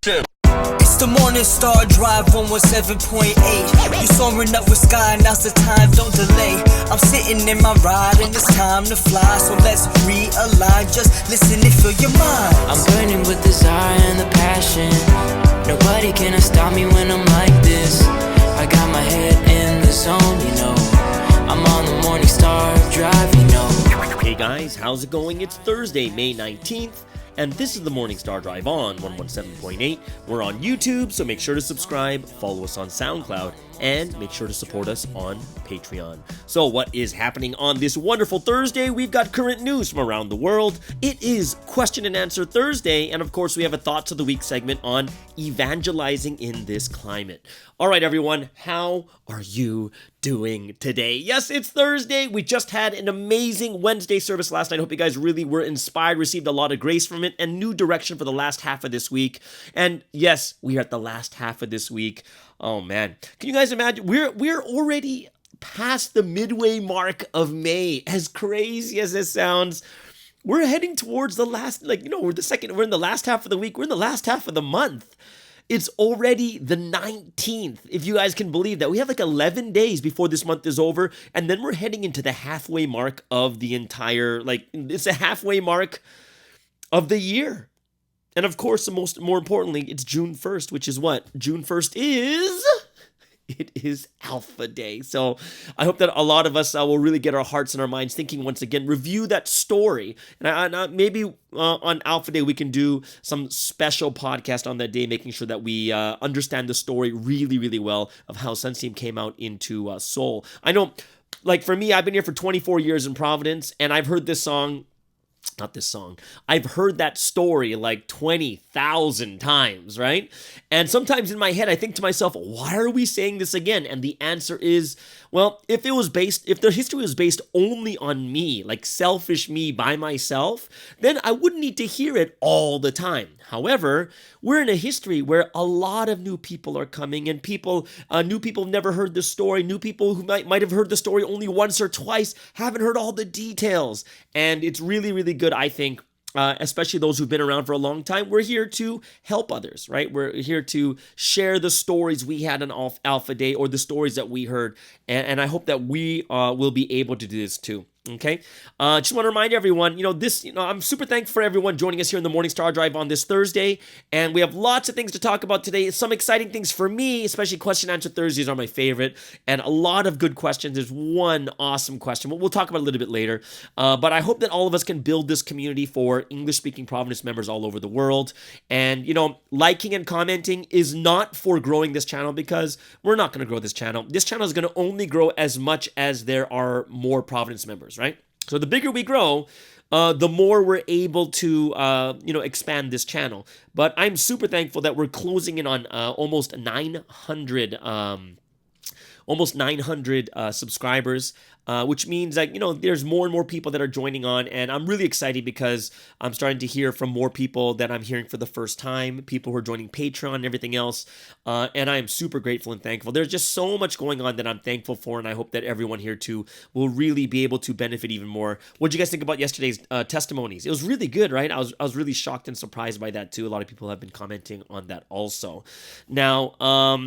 It's the Morning Star Drive 117.8. You soaring up with sky, now's the time, don't delay. I'm sitting in my ride and it's time to fly. So let's realign, just listen and fill your mind. I'm burning with desire and the passion. Nobody can stop me when I'm like this. I got my head in the zone, you know. I'm on the Morning Star Drive, you know. Hey guys, how's it going? It's Thursday, May 19th. And this is the Morning Star Drive on 117.8. We're on YouTube, so make sure to subscribe, follow us on SoundCloud, and make sure to support us on Patreon. So what is happening on this wonderful Thursday? We've got current news from around the world. It is Question and Answer Thursday, and of course we have a Thoughts of the Week segment on evangelizing in this climate. All right, everyone, how are you doing today? Yes, it's Thursday. We just had an amazing Wednesday service last night. Hope you guys really were inspired, received a lot of grace from it, and new direction for the last half of this week. And yes, we are at the last half of this week. Oh man, can you guys imagine? We're already past the midway mark of May. As crazy as this sounds, we're heading towards the last, we're in the last half of the week. We're in the last half of the month. It's already the 19th, if you guys can believe that. We have like 11 days before this month is over, and then we're heading into the halfway mark of the entire, it's a halfway mark of the year. And of course, more importantly, it's June 1st, which is what? June 1st is... It is Alpha Day. So I hope that a lot of us will really get our hearts and our minds thinking once again, review that story. And maybe on Alpha Day, we can do some special podcast on that day, making sure that we understand the story really, really well of how Sunsteam came out into Seoul. I know, for me, I've been here for 24 years in Providence, and I've heard I've heard that story 20,000 times, right? And sometimes in my head, I think to myself, why are we saying this again? And the answer is, well, if the history was based only on me, selfish me by myself, then I wouldn't need to hear it all the time. However, we're in a history where a lot of new people are coming, and new people have never heard the story, new people who might have heard the story only once or twice, haven't heard all the details. And it's really, really good, I think, especially those who've been around for a long time. We're here to help others, right? We're here to share the stories we had on Alpha Day, or the stories that we heard. And I hope that we will be able to do this too. Okay. Just want to remind everyone, I'm super thankful for everyone joining us here in the Morning Star Drive on this Thursday. And we have lots of things to talk about today. Some exciting things for me, especially Question and Answer Thursdays are my favorite, and a lot of good questions. There's one awesome question, but we'll talk about it a little bit later. But I hope that all of us can build this community for English-speaking Providence members all over the world. And, liking and commenting is not for growing this channel, because we're not going to grow this channel. This channel is going to only grow as much as there are more Providence members, right? So the bigger we grow, the more we're able to, expand this channel. But I'm super thankful that we're closing in on almost 900 subscribers, which means that, there's more and more people that are joining on, and I'm really excited because I'm starting to hear from more people that I'm hearing for the first time, people who are joining Patreon and everything else, and I am super grateful and thankful. There's just so much going on that I'm thankful for, and I hope that everyone here too will really be able to benefit even more. What did you guys think about yesterday's testimonies? It was really good, right? I was really shocked and surprised by that too. A lot of people have been commenting on that also. Now,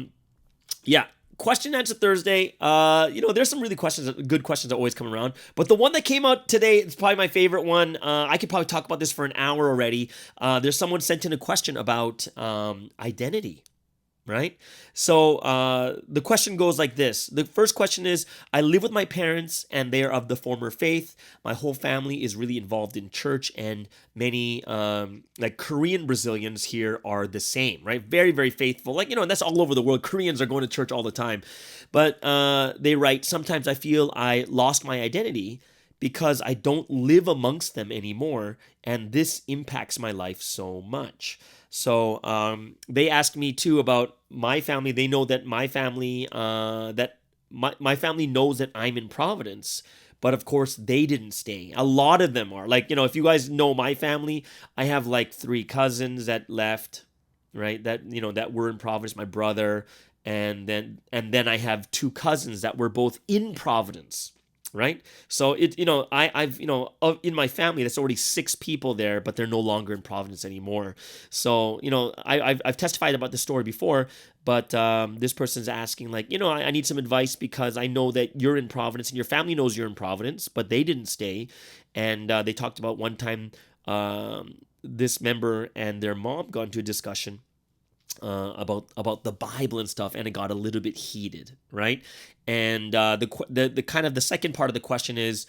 yeah. Question and Answer Thursday, there's some really good questions that always come around, but the one that came out today is probably my favorite one. I could probably talk about this for an hour already. There's someone sent in a question about identity, right? So the question goes like this. The first question is, I live with my parents and they are of the former faith. My whole family is really involved in church, and many Korean Brazilians here are the same, right? Very, very faithful. And that's all over the world. Koreans are going to church all the time. But they write, sometimes I feel I lost my identity because I don't live amongst them anymore, and this impacts my life so much. So they asked me too about my family. They know that my family, my family knows that I'm in Providence, but of course they didn't stay. A lot of them are if you guys know my family, I have 3 cousins that left, right? That were in Providence, my brother, and then I have 2 cousins that were both in Providence. right? So I've in my family, that's already 6 people there, but they're no longer in Providence anymore. So I've testified about this story before, but this person's asking like, I need some advice because I know that you're in Providence and your family knows you're in Providence, but they didn't stay. And they talked about one time this member and their mom got into a discussion about the Bible and stuff, and it got a little bit heated, right? And the kind of the second part of the question is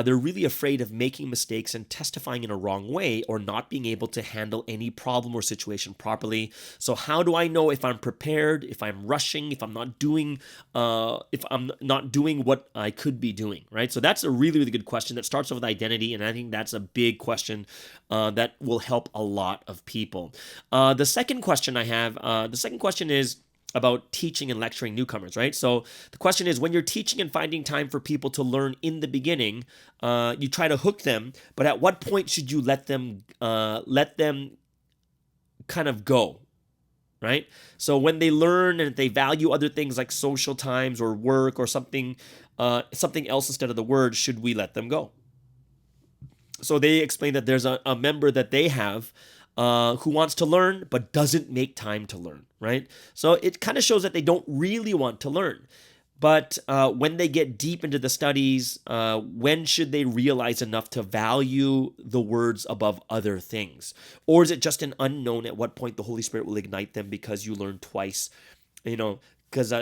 they're really afraid of making mistakes and testifying in a wrong way or not being able to handle any problem or situation properly. So how do I know if I'm prepared, if I'm rushing, if I'm not doing what I could be doing, right? So that's a really, really good question that starts with identity, and I think that's a big question that will help a lot of people. The second question I have, is about teaching and lecturing newcomers, right? So the question is, when you're teaching and finding time for people to learn in the beginning, you try to hook them, but at what point should you let them kind of go, right? So when they learn and they value other things like social times or work or something else instead of the word, should we let them go? So they explain that there's a member that they have who wants to learn but doesn't make time to learn, right? So it kind of shows that they don't really want to learn. But when they get deep into the studies, when should they realize enough to value the words above other things? Or is it just an unknown at what point the Holy Spirit will ignite them because you learned twice? Because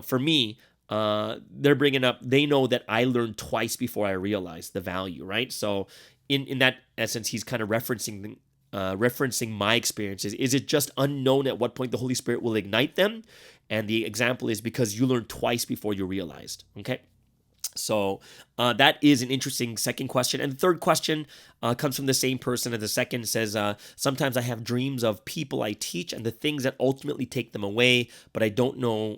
for me, they're bringing up, they know that I learned twice before I realized the value, right? So in that essence, he's kind of referencing my experiences. Is it just unknown at what point the Holy Spirit will ignite them? And the example is because you learned twice before you realized. Okay. So that is an interesting second question. And the third question comes from the same person. And the second says, sometimes I have dreams of people I teach and the things that ultimately take them away, but I don't know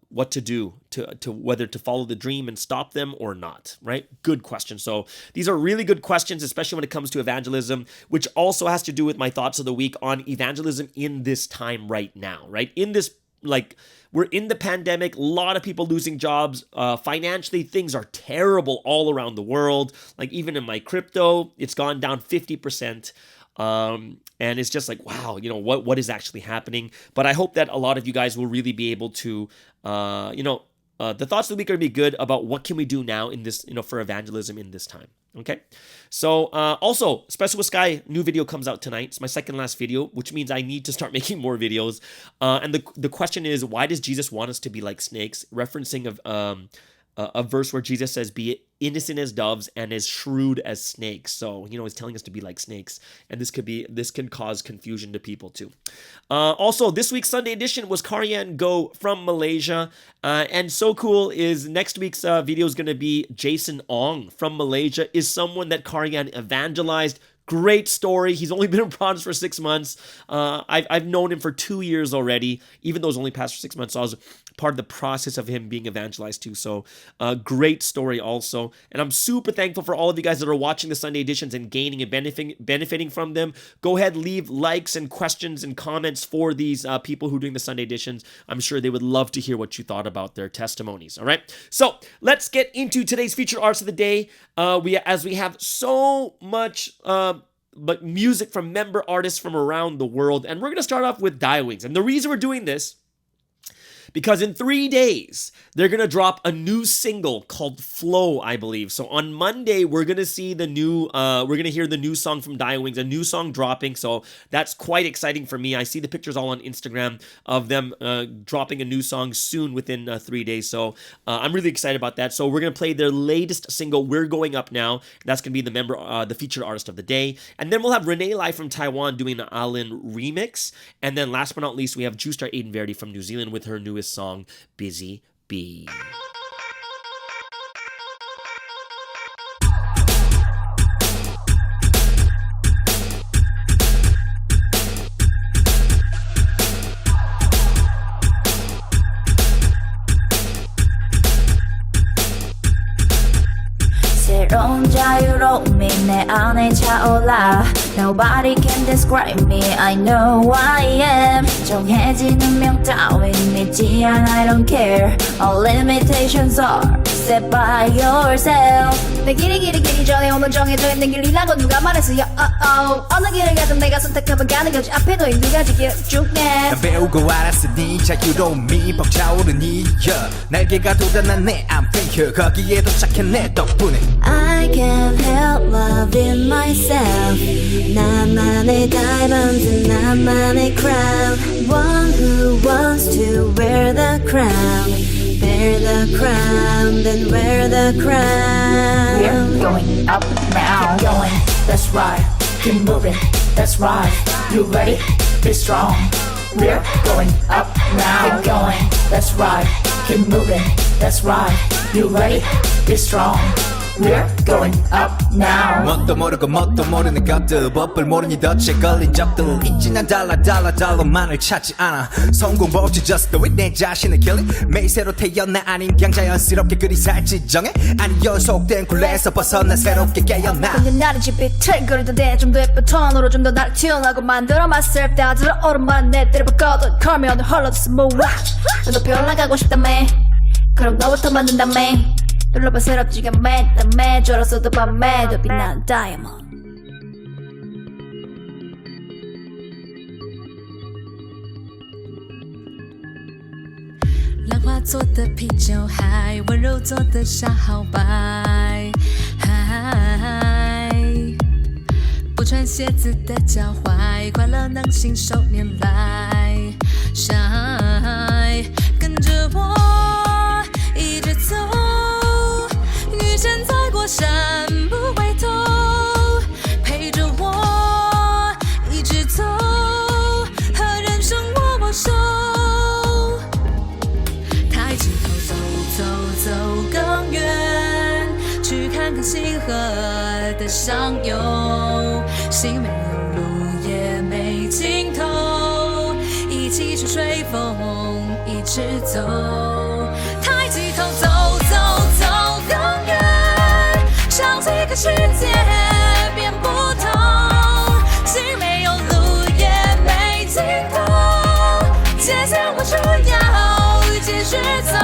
what to do to whether to follow the dream and stop them or not, right? Good question. So these are really good questions, especially when it comes to evangelism, which also has to do with my thoughts of the week on evangelism in this time right now, right? We're in the pandemic, a lot of people losing jobs. Financially, things are terrible all around the world. Like even in my crypto, it's gone down 50%. And it's just like, wow, what is actually happening? But I hope that a lot of you guys will really be able to, the thoughts of the week are going to be good about what can we do now in this, for evangelism in this time. Okay. So, also, Special with Sky, new video comes out tonight. It's my second last video, which means I need to start making more videos. And the question is, why does Jesus want us to be like snakes? Referencing a verse where Jesus says, be innocent as doves and as shrewd as snakes. So, he's telling us to be like snakes. And this can cause confusion to people too. Also, this week's Sunday edition was Karian Go from Malaysia. And so cool is next week's video is going to be Jason Ong from Malaysia, is someone that Karian evangelized. Great story. He's only been in Providence for 6 months. I've known him for 2 years already, even though it's only passed for 6 months. So I was part of the process of him being evangelized too. So great story also. And I'm super thankful for all of you guys that are watching the Sunday editions and gaining and benefiting from them. Go ahead, leave likes and questions and comments for these people who are doing the Sunday editions. I'm sure they would love to hear what you thought about their testimonies. All right. So let's get into today's featured arts of the day. We have so much but music from member artists from around the world. And we're going to start off with Diawings. And the reason we're doing this, because in 3 days, they're going to drop a new single called Flow, I believe. So on Monday, we're going to see we're going to hear the new song from Diawings, a new song dropping. So that's quite exciting for me. I see the pictures all on Instagram of them dropping a new song soon within 3 days. So I'm really excited about that. So we're going to play their latest single, We're Going Up Now. That's going to be the featured artist of the day. And then we'll have Renee Lai from Taiwan doing the Alin remix. And then last but not least, we have Juice-Star Aiden Verdi from New Zealand with her newest song, Busy Bee. 새로운 자유로움이 내 안에 차올라 Nobody can describe me, I know who I am. 정해지는 명 따윈 믿지 않아, I don't care. All limitations are set by yourself. 내 길이 전에 오면 정해져 있는 길이라고 누가 말했어요. 어느 길을 가든 내가 선택하면 가는 거지. 앞에 놓인 두 가지 길 중에 난 배우고 알았으니 자유로움이 벅차오르니 날개가 돋아난 내 I'm free here. 거기에 도착해 내 덕분에 I can't help loving myself. 나만의 diamonds, 나만의 crown. One who wants to wear the crown. Wear the crown, then wear the crown. We're going up now. Keep going, that's right. Keep moving, that's right. You ready? Be strong. We're going up now. Keep going, that's right. Keep moving, that's right. You ready? Be strong. We're going up now. 뭣도 모르고 뭣도 모르는 것들 법을 모르니 덫에 걸린 적들 있지. 난 달러만을 찾지 않아. 성공 법칙 just do it. 내 자신을 kill it. 매일 새로 태어나 아닌 그냥 자연스럽게 그리 살지 정해. 아니 연속된 굴레에서 벗어나 새롭게 깨어나. 근데 나는 집비틀 그리던 좀 더 예쁜 톤으로 좀 더 나를 튀어나고 만들어 myself. 다 들어오른 말은 내 때를 바꿔도 Call me on the 홀로스 뭐 너도 변화가고 싶다며. 그럼 너부터 만든다며. 둘러봐 새롭지가 매다매 졸았어도 밤에 더 빛나는 다이아몬드. 浪花做的啤酒海，温柔做的沙好白。不穿鞋子的脚踝，快乐能信手拈来。Shine， 跟着我一直走，遇见在过山不回头，陪着我一直走，和人生握握手。抬起头走走走更远，去看看星河的上游。心没有路也没尽头，一起去随风一直走。抬起头走走走更远，让这个世界变不同。心没有路也没尽头，界限我就要继续走。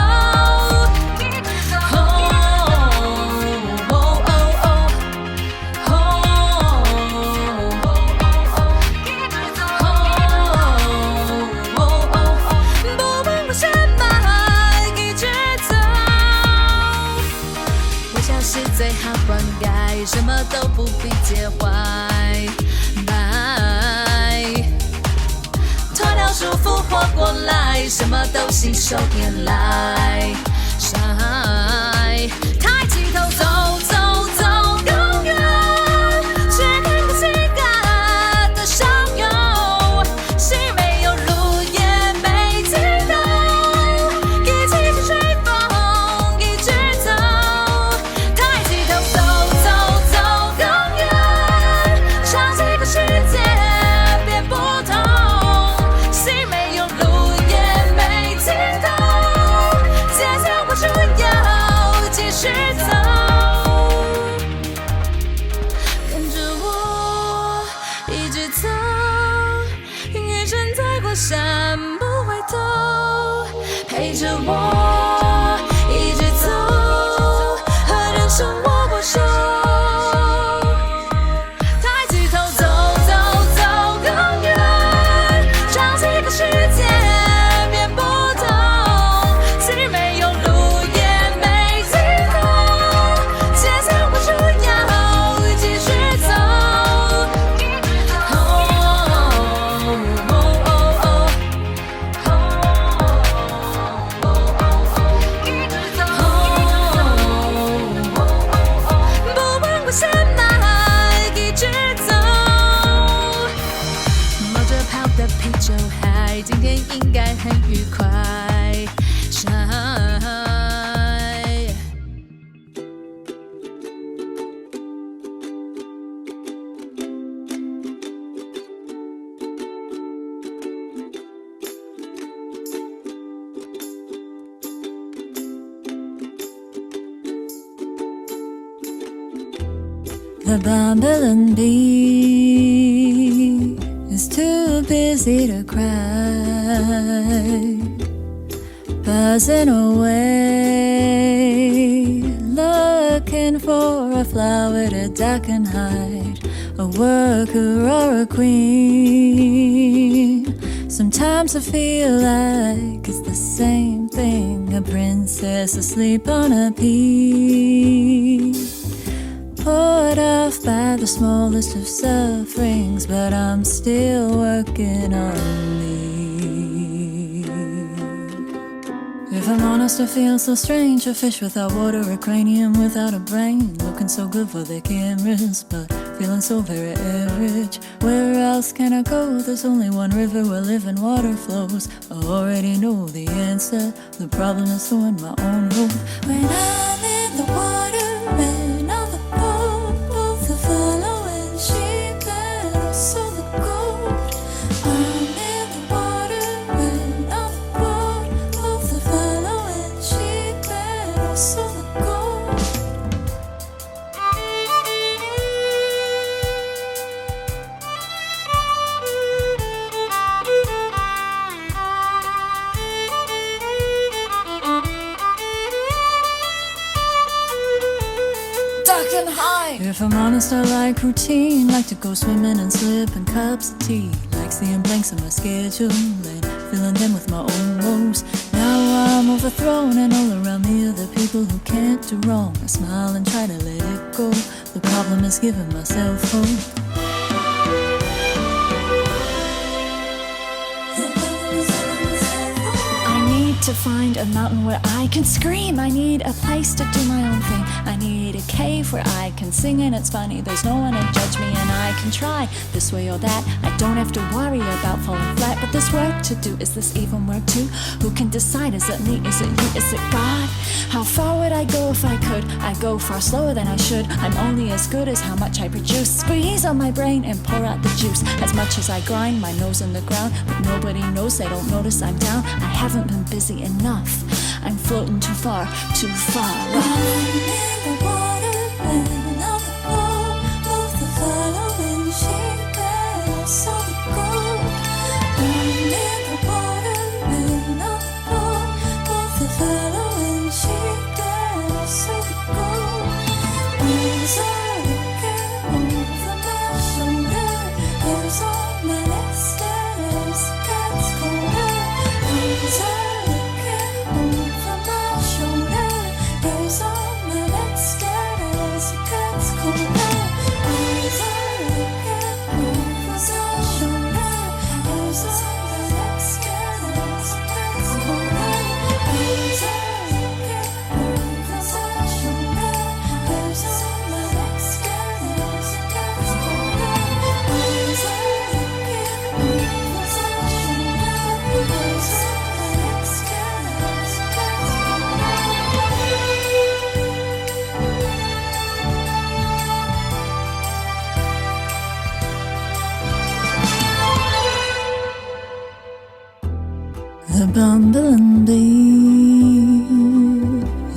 最好灌溉，什么都不必介怀。来，脱掉束缚，活过来，什么都信手拈来。晒，抬起头，走走走更远，去看看性感的上游。心没有路也没尽头，一起去追风，一直走。世界变不同，心没有路也没尽头，界限我就要继续走。跟着我一直走，遇见在过山不回头，陪着我一直走，和人生握握手。世界变不同，心没有路也没尽头，界限我就要继续走。不问为什么一直走，冒着泡的啤酒海，今天应该很愉快。The Babylon Bee busy to cry, buzzing away, looking for a flower to duck and hide, a worker or a queen. Sometimes I feel like it's the same thing, a princess asleep on a pea, put off by the smallest of sufferings, but I'm still working on me. If I'm honest, I feel so strange, a fish without water, a cranium without a brain, looking so good for the cameras, but feeling so very average. Where else can I go? There's only one river where living water flows. I already know the answer, the problem is throwing my own road. When I'm in the water and on the boat, both the following sheep and also the goat. I'm in the water and on the boat, both the following sheep and also the goat. If I'm honest, I like routine, like to go swimming and slip in cups of tea, like seeing blanks on my schedule and filling them with my own woes. Now I'm overthrown and all around me are the people who can't do wrong. I smile and try to let it go. The problem is giving myself hope. To find a mountain where I can scream. I need a place to do my own thing. I need a cave where I can sing and it's funny. There's no one to judge me and I can try this way or that. I don't have to worry about falling flat. But there's work to do. Is this even work too? Who can decide? Is it me? Is it you? Is it God? How far would I go if I could? I go far slower than I should. I'm only as good as how much I produce. Squeeze on my brain and pour out the juice. As much as I grind my nose in the ground, but nobody knows, they don't notice I'm down. I haven't been busy enough. I'm floating too far, too far. I'm in the water and on the boat, both the following sheep and also the goat. I'm in the water and on the boat, both the following sheep and also the goat. Eyes are looking over my shoulder. There's all many stairs, gets colder. Eyes are over my shoulder, there's all my next stairs, it gets colder. Eyes are looking over my shoulder, there's all my next stairs, it gets colder. Eyes are looking over my shoulder, there's all my next stairs, it gets colder. Eyes are looking over my shoulder, there's all my next stairs. The bumbling bee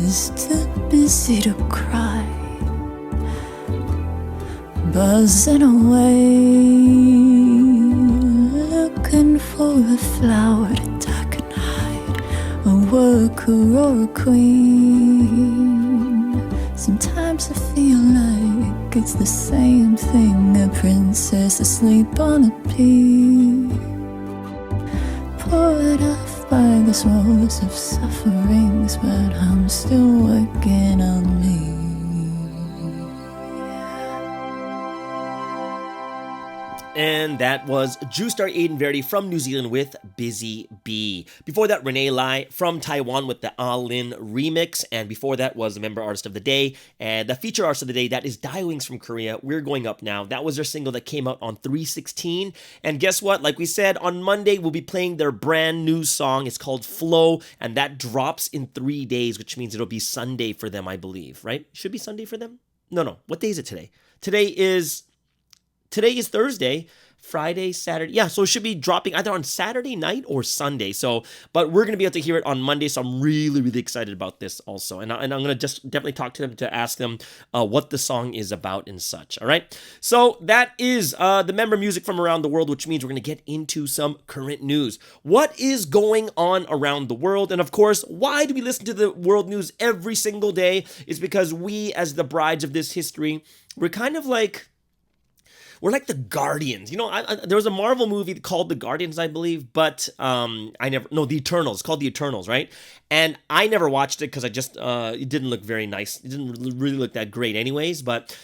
is too busy to cry, buzzing away, looking for a flower to tuck and hide, a worker or a queen. Sometimes I feel like it's the same thing, a princess asleep on a pea, poured off by the smallest of sufferings, but I'm still working on me. And that was Juice-Star Aiden Verdi from New Zealand with Busy Bee. Before that, Renee Lai from Taiwan with the Ah-Lin remix. And before that was the Member Artist of the Day. And the feature artist of the day, that is Die Wings from Korea. We're Going Up Now. That was their single that came out on 3/16. And guess what? Like we said, on Monday, we'll be playing their brand new song. It's called Flow. And that drops in 3 days, which means it'll be Sunday for them, I believe, right? Should be Sunday for them? No. What day is it today? Today is Thursday, Friday, Saturday. Yeah, so it should be dropping either on Saturday night or Sunday. So, but we're going to be able to hear it on Monday. So I'm really, really excited about this also. And I'm going to just definitely talk to them to ask them what the song is about and such. All right. So that is the member music from around the world, which means we're going to get into some current news. What is going on around the world? And of course, why do we listen to the world news every single day? Is because we, as the brides of this history, we're kind of like, we're like the Guardians. You know, there was a Marvel movie called The Guardians, I believe, but the Eternals, called The Eternals, right? And I never watched it because I just, it didn't look very nice. It didn't really look that great anyways, but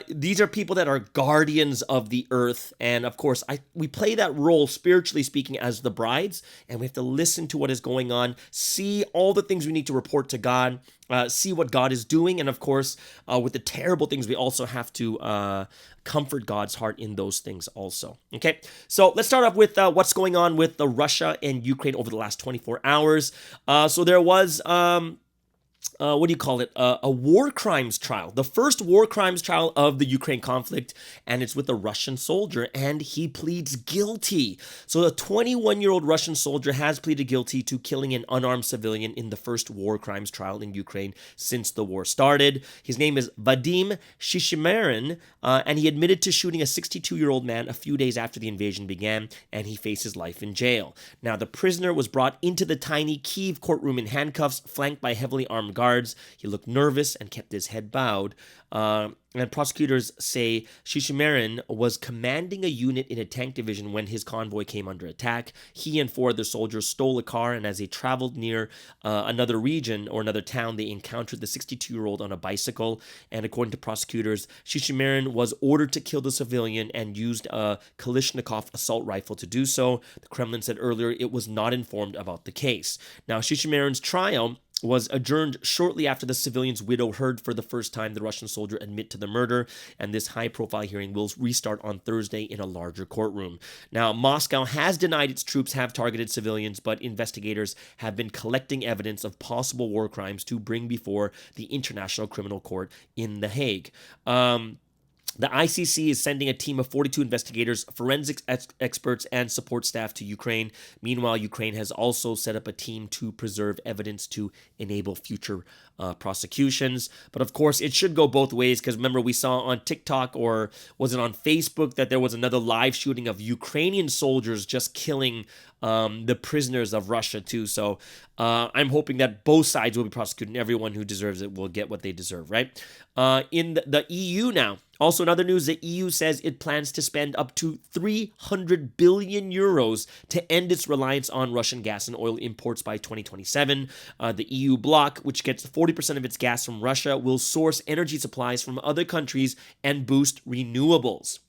these are people that are guardians of the earth. And of course, we play that role, spiritually speaking, as the brides, and we have to listen to what is going on, see all the things we need to report to God, see what God is doing, and of course, with the terrible things, we also have to comfort God's heart in those things also. Okay, so let's start off with what's going on with Russia and Ukraine over the last 24 hours. So there was what do you call it? A war crimes trial, the first war crimes trial of the Ukraine conflict, and it's with a Russian soldier, and he pleads guilty. So a 21-year-old Russian soldier has pleaded guilty to killing an unarmed civilian in the first war crimes trial in Ukraine since the war started. His name is Vadim Shishimarin, and he admitted to shooting a 62-year-old man a few days after the invasion began, and he faces life in jail. Now, the prisoner was brought into the tiny Kyiv courtroom in handcuffs, flanked by heavily armed guards. He looked nervous and kept his head bowed. And prosecutors say Shishimarin was commanding a unit in a tank division when his convoy came under attack. He and 4 other soldiers stole a car, and as they traveled near another region or another town, they encountered the 62-year-old on a bicycle. And according to prosecutors, Shishimarin was ordered to kill the civilian and used a Kalashnikov assault rifle to do so. The Kremlin said earlier it was not informed about the case. Now, Shishimarin's trial was adjourned shortly after the civilian's widow heard for the first time the Russian soldier admit to the murder, and this high-profile hearing will restart on Thursday in a larger courtroom. Now, Moscow has denied its troops have targeted civilians, but investigators have been collecting evidence of possible war crimes to bring before the International Criminal Court in The Hague. The ICC is sending a team of 42 investigators, forensics experts, and support staff to Ukraine. Meanwhile, Ukraine has also set up a team to preserve evidence to enable future prosecutions. But of course, it should go both ways, because remember, we saw on TikTok, or was it on Facebook, that there was another live shooting of Ukrainian soldiers just killing the prisoners of Russia too. So I'm hoping that both sides will be prosecuted and everyone who deserves it will get what they deserve, right? In the EU now, also in other news, the EU says it plans to spend up to 300 billion euros to end its reliance on Russian gas and oil imports by 2027. The EU bloc, which gets 40% of its gas from Russia, will source energy supplies from other countries and boost renewables.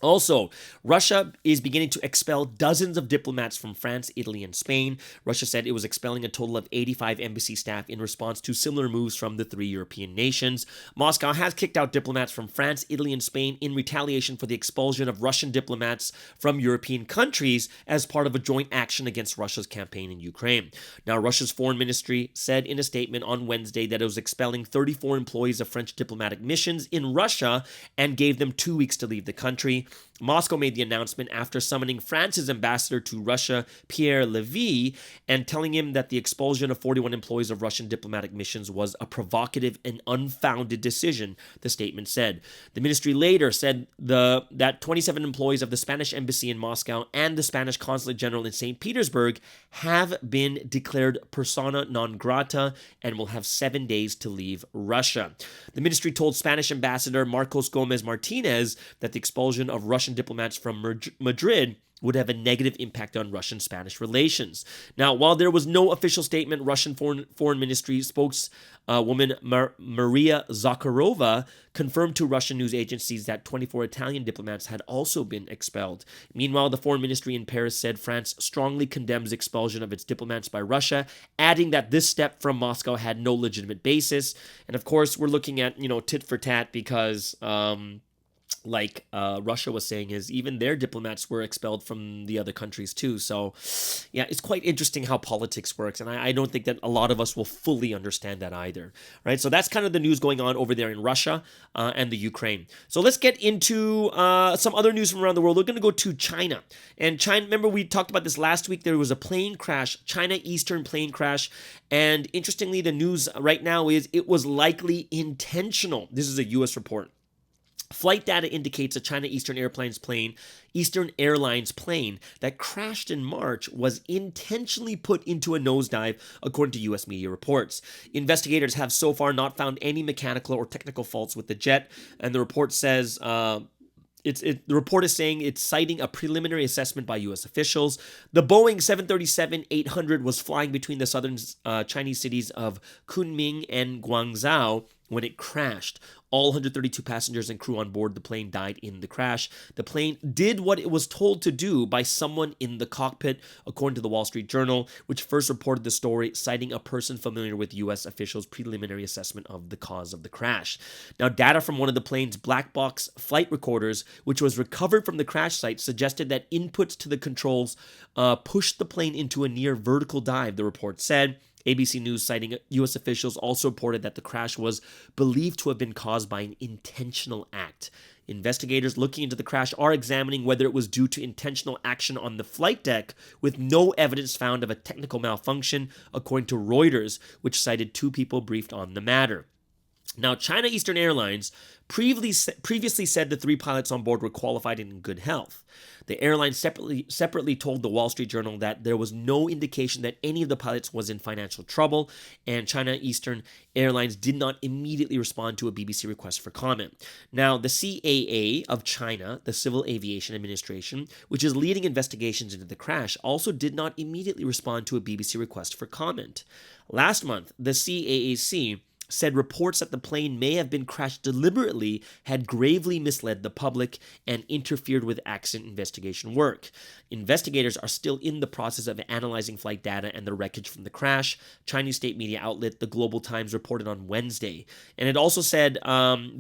Also, Russia is beginning to expel dozens of diplomats from France, Italy, and Spain. Russia said it was expelling a total of 85 embassy staff in response to similar moves from the 3 European nations. Moscow has kicked out diplomats from France, Italy, and Spain in retaliation for the expulsion of Russian diplomats from European countries as part of a joint action against Russia's campaign in Ukraine. Now, Russia's foreign ministry said in a statement on Wednesday that it was expelling 34 employees of French diplomatic missions in Russia and gave them 2 weeks to leave the country. Moscow made the announcement after summoning France's ambassador to Russia, Pierre Levy, and telling him that the expulsion of 41 employees of Russian diplomatic missions was a provocative and unfounded decision, the statement said. The ministry later said that 27 employees of the Spanish embassy in Moscow and the Spanish consulate general in St. Petersburg have been declared persona non grata and will have 7 days to leave Russia. The ministry told Spanish ambassador Marcos Gomez Martinez that the expulsion of Russian diplomats from Madrid would have a negative impact on Russian-Spanish relations. Now, while there was no official statement, Russian Foreign Ministry spokeswoman Maria Zakharova confirmed to Russian news agencies that 24 Italian diplomats had also been expelled. Meanwhile, the Foreign Ministry in Paris said France strongly condemns expulsion of its diplomats by Russia, adding that this step from Moscow had no legitimate basis. And of course, we're looking at, tit for tat, because like Russia was saying, is even their diplomats were expelled from the other countries too. So yeah, it's quite interesting how politics works, and I don't think that a lot of us will fully understand that either, right? So that's kind of the news going on over there in Russia and the Ukraine. So let's get into some other news from around the world. We're going to go to China. And China, remember we talked about this last week, there was a plane crash, China Eastern plane crash, and interestingly, the news right now is it was likely intentional. This is a U.S. report. Flight data indicates a China Eastern Airlines plane that crashed in March was intentionally put into a nosedive, according to U.S. media reports. Investigators have so far not found any mechanical or technical faults with the jet, and the report says the report is saying it's citing a preliminary assessment by U.S. officials. The Boeing 737-800 was flying between the southern Chinese cities of Kunming and Guangzhou when it crashed. All 132 passengers and crew on board the plane died in the crash. The plane did what it was told to do by someone in the cockpit, according to the Wall Street Journal, which first reported the story, citing a person familiar with U.S. officials' preliminary assessment of the cause of the crash. Now, data from one of the plane's black box flight recorders, which was recovered from the crash site, suggested that inputs to the controls pushed the plane into a near vertical dive, the report said. ABC News, citing U.S. officials, also reported that the crash was believed to have been caused by an intentional act. Investigators looking into the crash are examining whether it was due to intentional action on the flight deck, with no evidence found of a technical malfunction, according to Reuters, which cited 2 people briefed on the matter. Now, China Eastern Airlines previously said the 3 pilots on board were qualified and in good health. The airline separately told the Wall Street Journal that there was no indication that any of the pilots was in financial trouble, and China Eastern Airlines did not immediately respond to a BBC request for comment. Now, the CAA of China, the Civil Aviation Administration, which is leading investigations into the crash, also did not immediately respond to a BBC request for comment. Last month, the CAAC said reports that the plane may have been crashed deliberately had gravely misled the public and interfered with accident investigation work. Investigators are still in the process of analyzing flight data and the wreckage from the crash, Chinese state media outlet The Global Times reported on Wednesday. And it also said the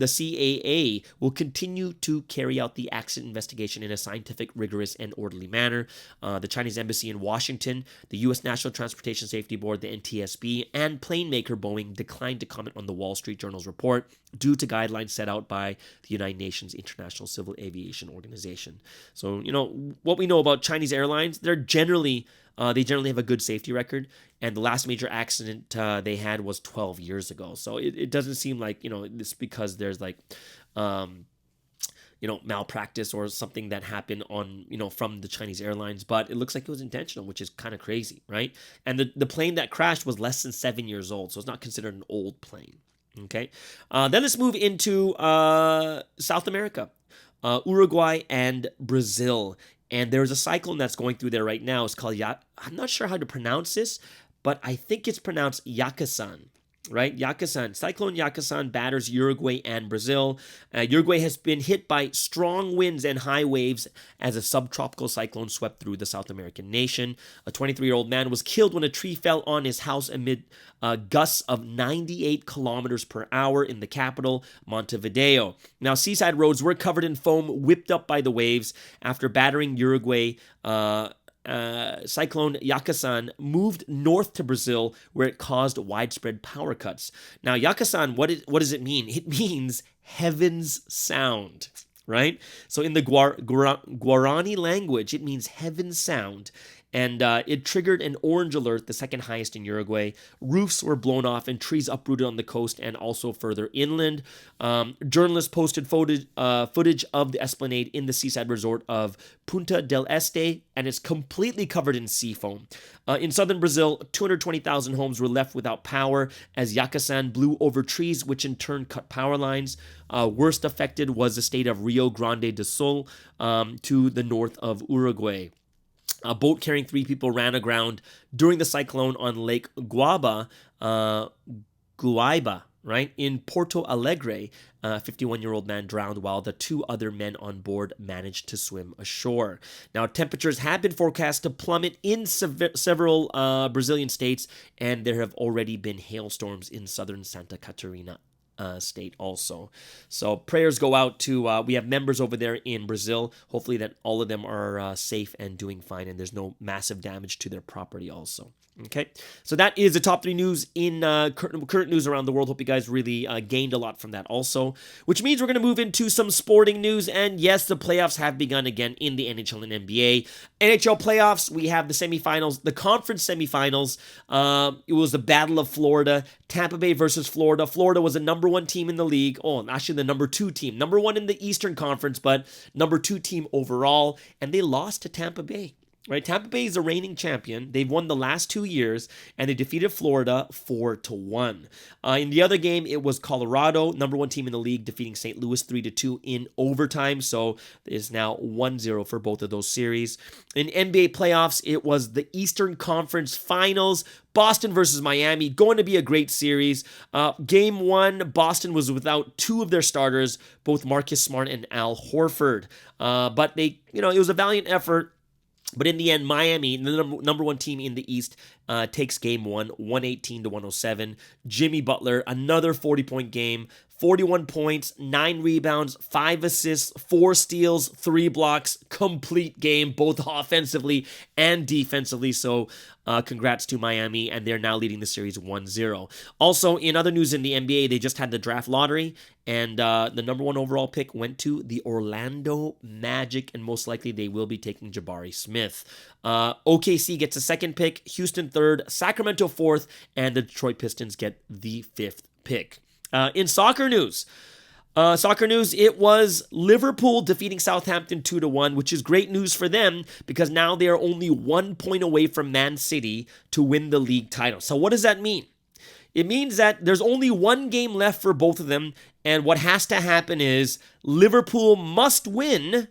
CAA will continue to carry out the accident investigation in a scientific, rigorous, and orderly manner. The Chinese Embassy in Washington, the U.S. National Transportation Safety Board, the NTSB, and plane maker Boeing declined to comment on the Wall Street Journal's report due to guidelines set out by the United Nations International Civil Aviation Organization. So, what we know about Chinese airlines, they generally have a good safety record, and the last major accident they had was 12 years ago. So it doesn't seem like, it's because there's malpractice or something that happened on, from the Chinese airlines, but it looks like it was intentional, which is kind of crazy, right? And the plane that crashed was less than 7 years old, so it's not considered an old plane, okay? Then let's move into South America, Uruguay and Brazil. And there's a cyclone that's going through there right now. It's called, I'm not sure how to pronounce this, but I think it's pronounced Yakusan. Right? Cyclone Yakusan batters Uruguay and Brazil. Uruguay has been hit by strong winds and high waves as a subtropical cyclone swept through the South American nation. A 23-year-old man was killed when a tree fell on his house amid gusts of 98 kilometers per hour in the capital, Montevideo. Now, seaside roads were covered in foam whipped up by the waves after battering Uruguay. Cyclone Yakusan moved north to Brazil, where it caused widespread power cuts. Now, Yakusan, what does it mean? It means heaven's sound, right? So in the Guarani language, it means heaven's sound. And it triggered an orange alert, the second highest in Uruguay. Roofs were blown off and trees uprooted on the coast and also further inland. Journalists posted footage of the esplanade in the seaside resort of Punta del Este, and it's completely covered in sea foam. In southern Brazil, 220,000 homes were left without power as Yakusan blew over trees, which in turn cut power lines. Worst affected was the state of Rio Grande do Sul to the north of Uruguay. A boat carrying 3 people ran aground during the cyclone on Lake Guaiba, right? In Porto Alegre, a 51-year-old man drowned while the 2 other men on board managed to swim ashore. Now, temperatures have been forecast to plummet in several Brazilian states, and there have already been hailstorms in southern Santa Catarina. state also. So prayers go out to, we have members over there in Brazil. Hopefully that all of them are safe and doing fine, and there's no massive damage to their property also. Okay, so that is the top 3 news in current news around the world. Hope you guys really gained a lot from that also, which means we're going to move into some sporting news. And yes, the playoffs have begun again in the NHL and NBA. NHL playoffs, we have the semifinals, the conference semifinals. It was the Battle of Florida, Tampa Bay versus Florida. Florida was the number 1 team in the league. Oh, actually the number 2 team. Number 1 in the Eastern Conference, but number 2 team overall. And they lost to Tampa Bay. Right, Tampa Bay is the reigning champion. They've won the last 2 years, and they defeated Florida 4-1. In the other game, it was Colorado, number 1 team in the league, defeating St. Louis 3-2 in overtime. So it's now 1-0 for both of those series. In NBA playoffs, it was the Eastern Conference Finals. Boston versus Miami, going to be a great series. Game 1, Boston was without 2 of their starters, both Marcus Smart and Al Horford. But they, it was a valiant effort. But in the end, Miami, the number 1 team in the East, takes game 1, 118-107. Jimmy Butler, another 40-point game, 41 points, 9 rebounds, 5 assists, 4 steals, 3 blocks, complete game, both offensively and defensively. So congrats to Miami, and they're now leading the series 1-0. Also, in other news in the NBA, they just had the draft lottery, and the number 1 overall pick went to the Orlando Magic, and most likely they will be taking Jabari Smith. OKC gets a 2nd pick, Houston 3rd, Sacramento 4th, and the Detroit Pistons get the 5th pick. In soccer news, it was Liverpool defeating Southampton 2-1, which is great news for them because now they are only 1 point away from Man City to win the league title. So what does that mean? It means that there's only 1 game left for both of them, and what has to happen is Liverpool must win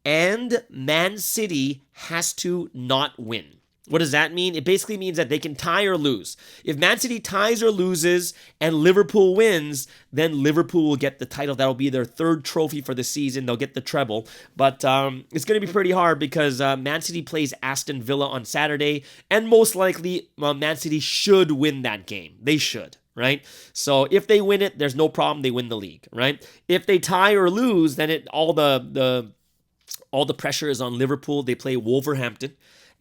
and Man City has to not win. What does that mean? It basically means that they can tie or lose. If Man City ties or loses and Liverpool wins, then Liverpool will get the title. That'll be their 3rd trophy for the season. They'll get the treble. But it's going to be pretty hard because Man City plays Aston Villa on Saturday, and most likely Man City should win that game. They should, right? So if they win it, there's no problem. They win the league, right? If they tie or lose, then all the pressure is on Liverpool. They play Wolverhampton.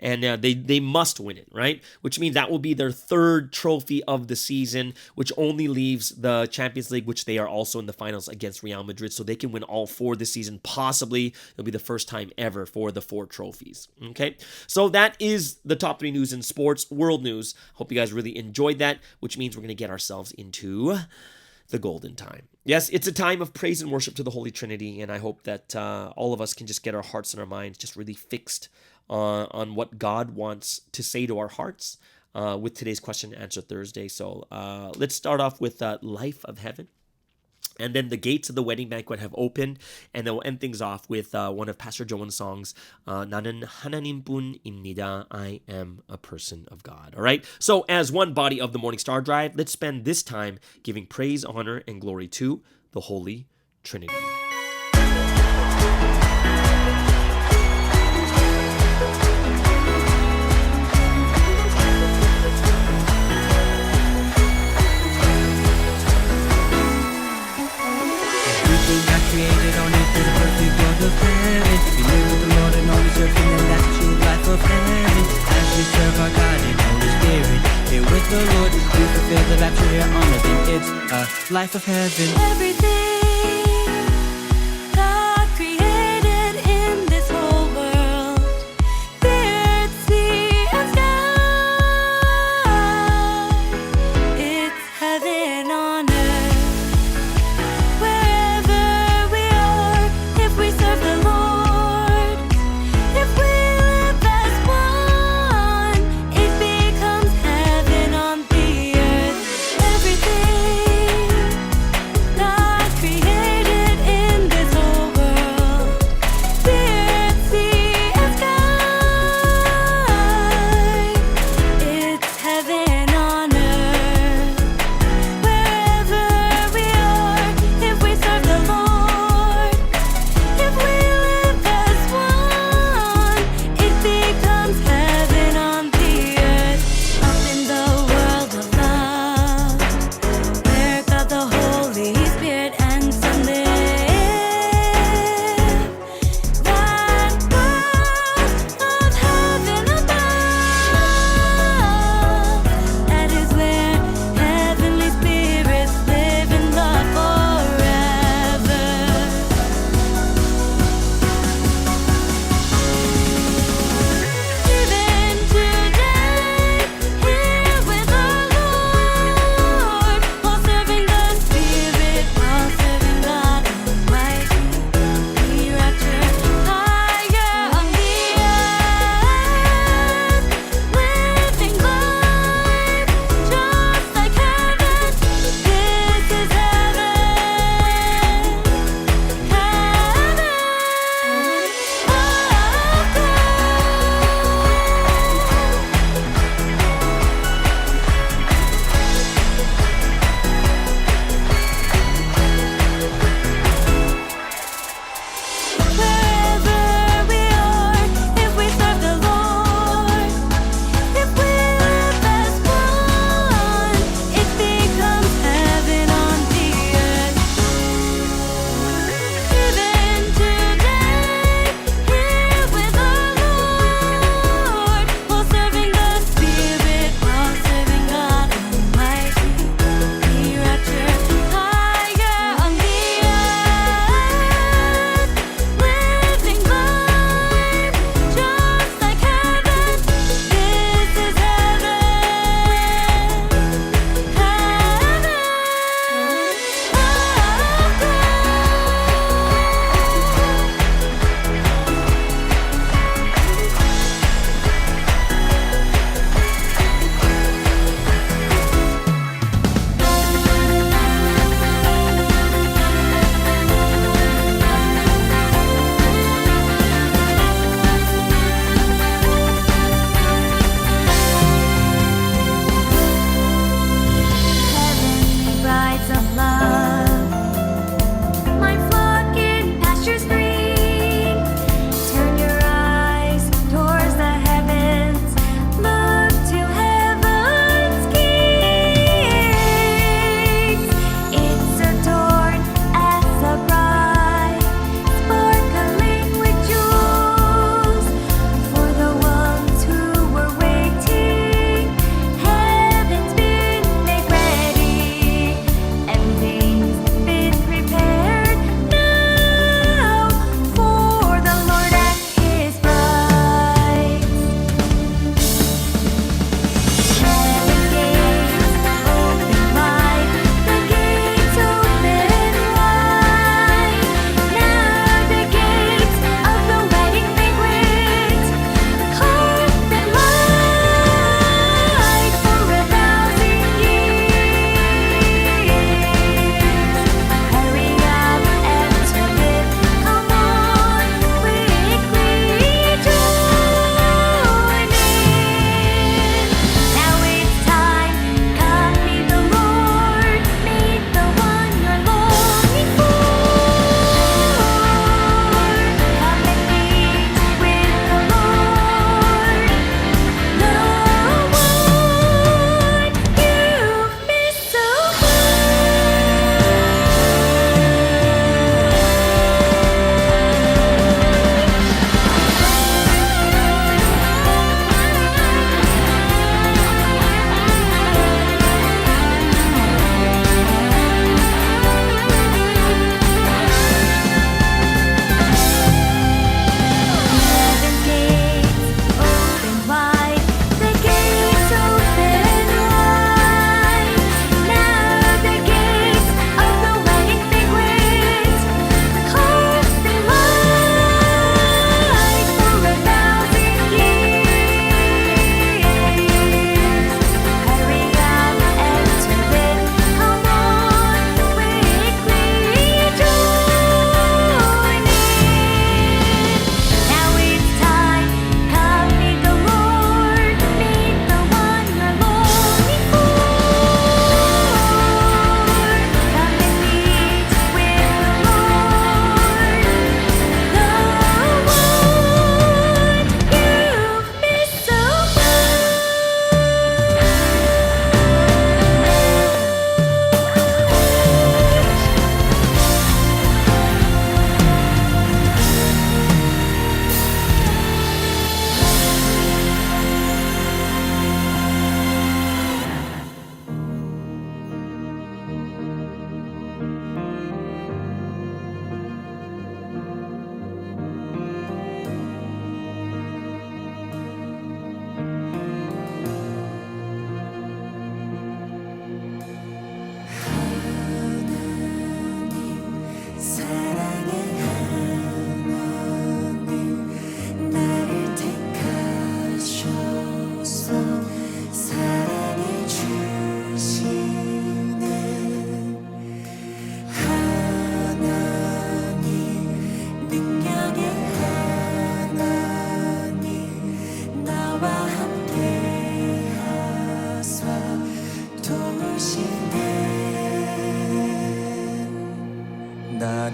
And they must win it, right? Which means that will be their 3rd trophy of the season, which only leaves the Champions League, which they are also in the finals against Real Madrid. So they can win all 4 this season. Possibly, it'll be the first time ever for the 4 trophies, okay? So that is the top 3 news in sports, world news. Hope you guys really enjoyed that, which means we're going to get ourselves into the golden time. Yes, it's a time of praise and worship to the Holy Trinity, and I hope that all of us can just get our hearts and our minds just really fixed on what God wants to say to our hearts with today's question and answer Thursday. So let's start off with Life of Heaven. And then the gates of the wedding banquet have opened, and then we'll end things off with one of Pastor Joan's songs, 나는 하나님뿐입니다. I am a person of God. All right? So as one body of the Morning Star Drive, let's spend this time giving praise, honor, and glory to the Holy Trinity. Created on it for the perfect God of heaven. We live with the Lord and all His earth, and that's the true life of heaven. As we serve our God in Holy Spirit, here with the Lord, we fulfill the rapture here on earth, and it's a life of heaven. Everything God created in this whole world, earth, sea, and sky, it's heaven on earth.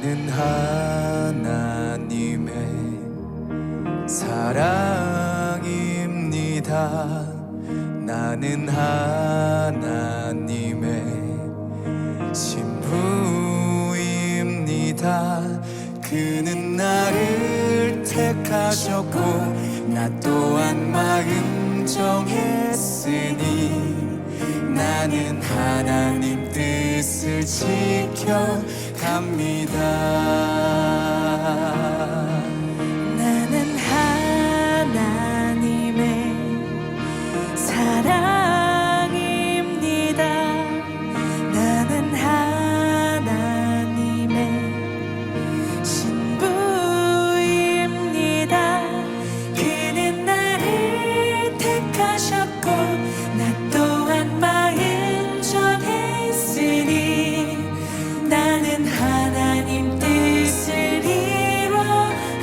나는 하나님의 사랑입니다. 나는 하나님의 신부입니다. 그는 나를 택하셨고 나 또한 마음 정했으니 나는 하나님 뜻을 지켜갑니다. 나는 하나님의 사랑입니다. 나는 하나님의 신부입니다. 그는 나를 택하셨고 나 또한 마음 정했으니 나는 하나님 뜻을 이뤄갑니다.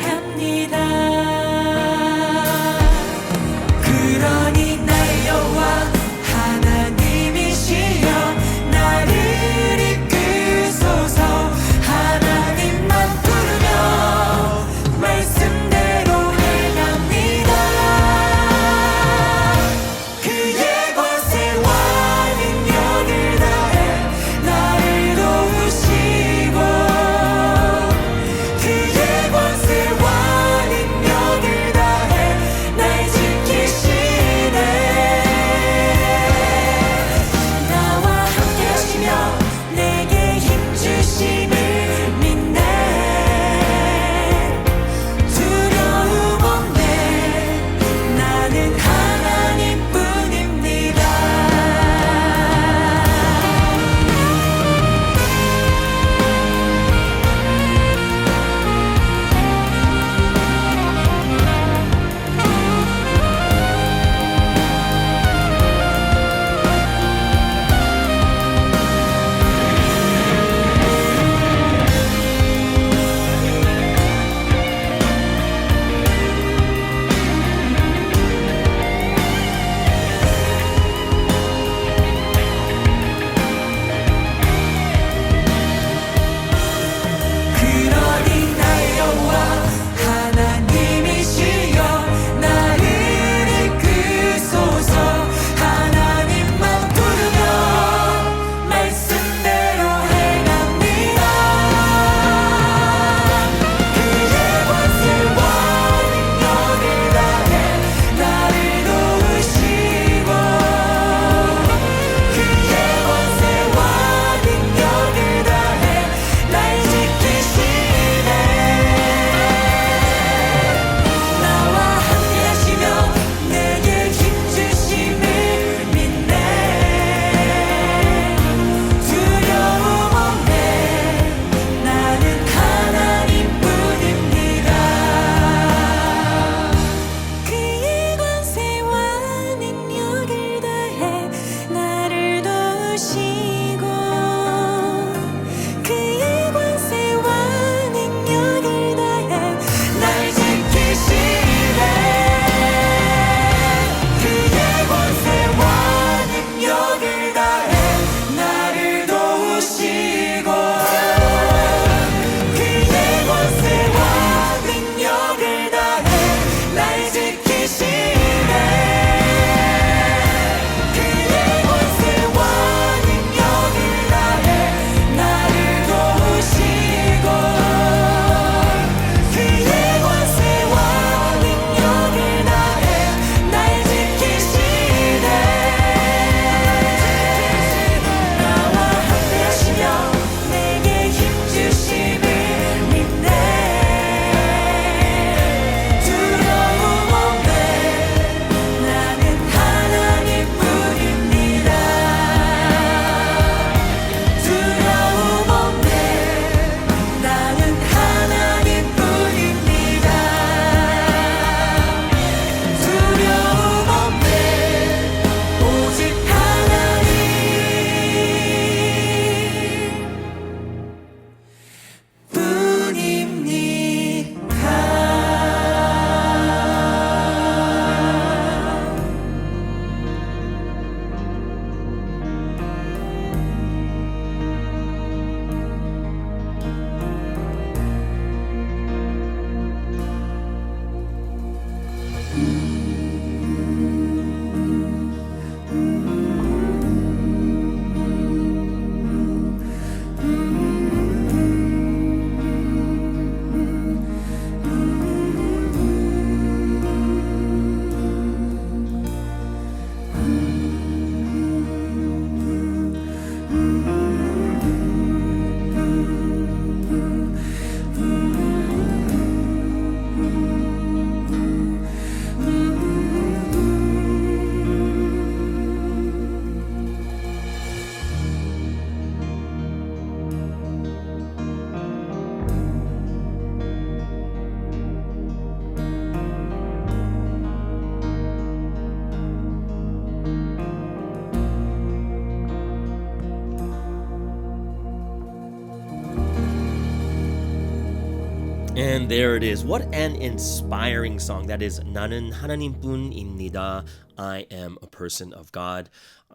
And there it is. What an inspiring song. That is 나는 하나님뿐입니다. I am a person of God.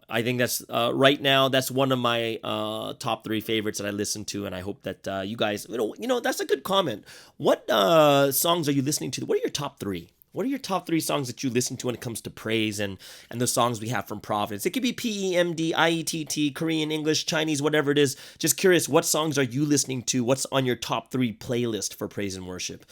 I think that's right now, that's one of my top 3 favorites that I listen to, and I hope that you guys, that's a good comment. What songs are you listening to? What are your top 3? What are your top 3 songs that you listen to when it comes to praise and the songs we have from Providence? It could be PEMD, IETT, Korean, English, Chinese, whatever it is. Just curious, what songs are you listening to? What's on your top 3 playlist for praise and worship?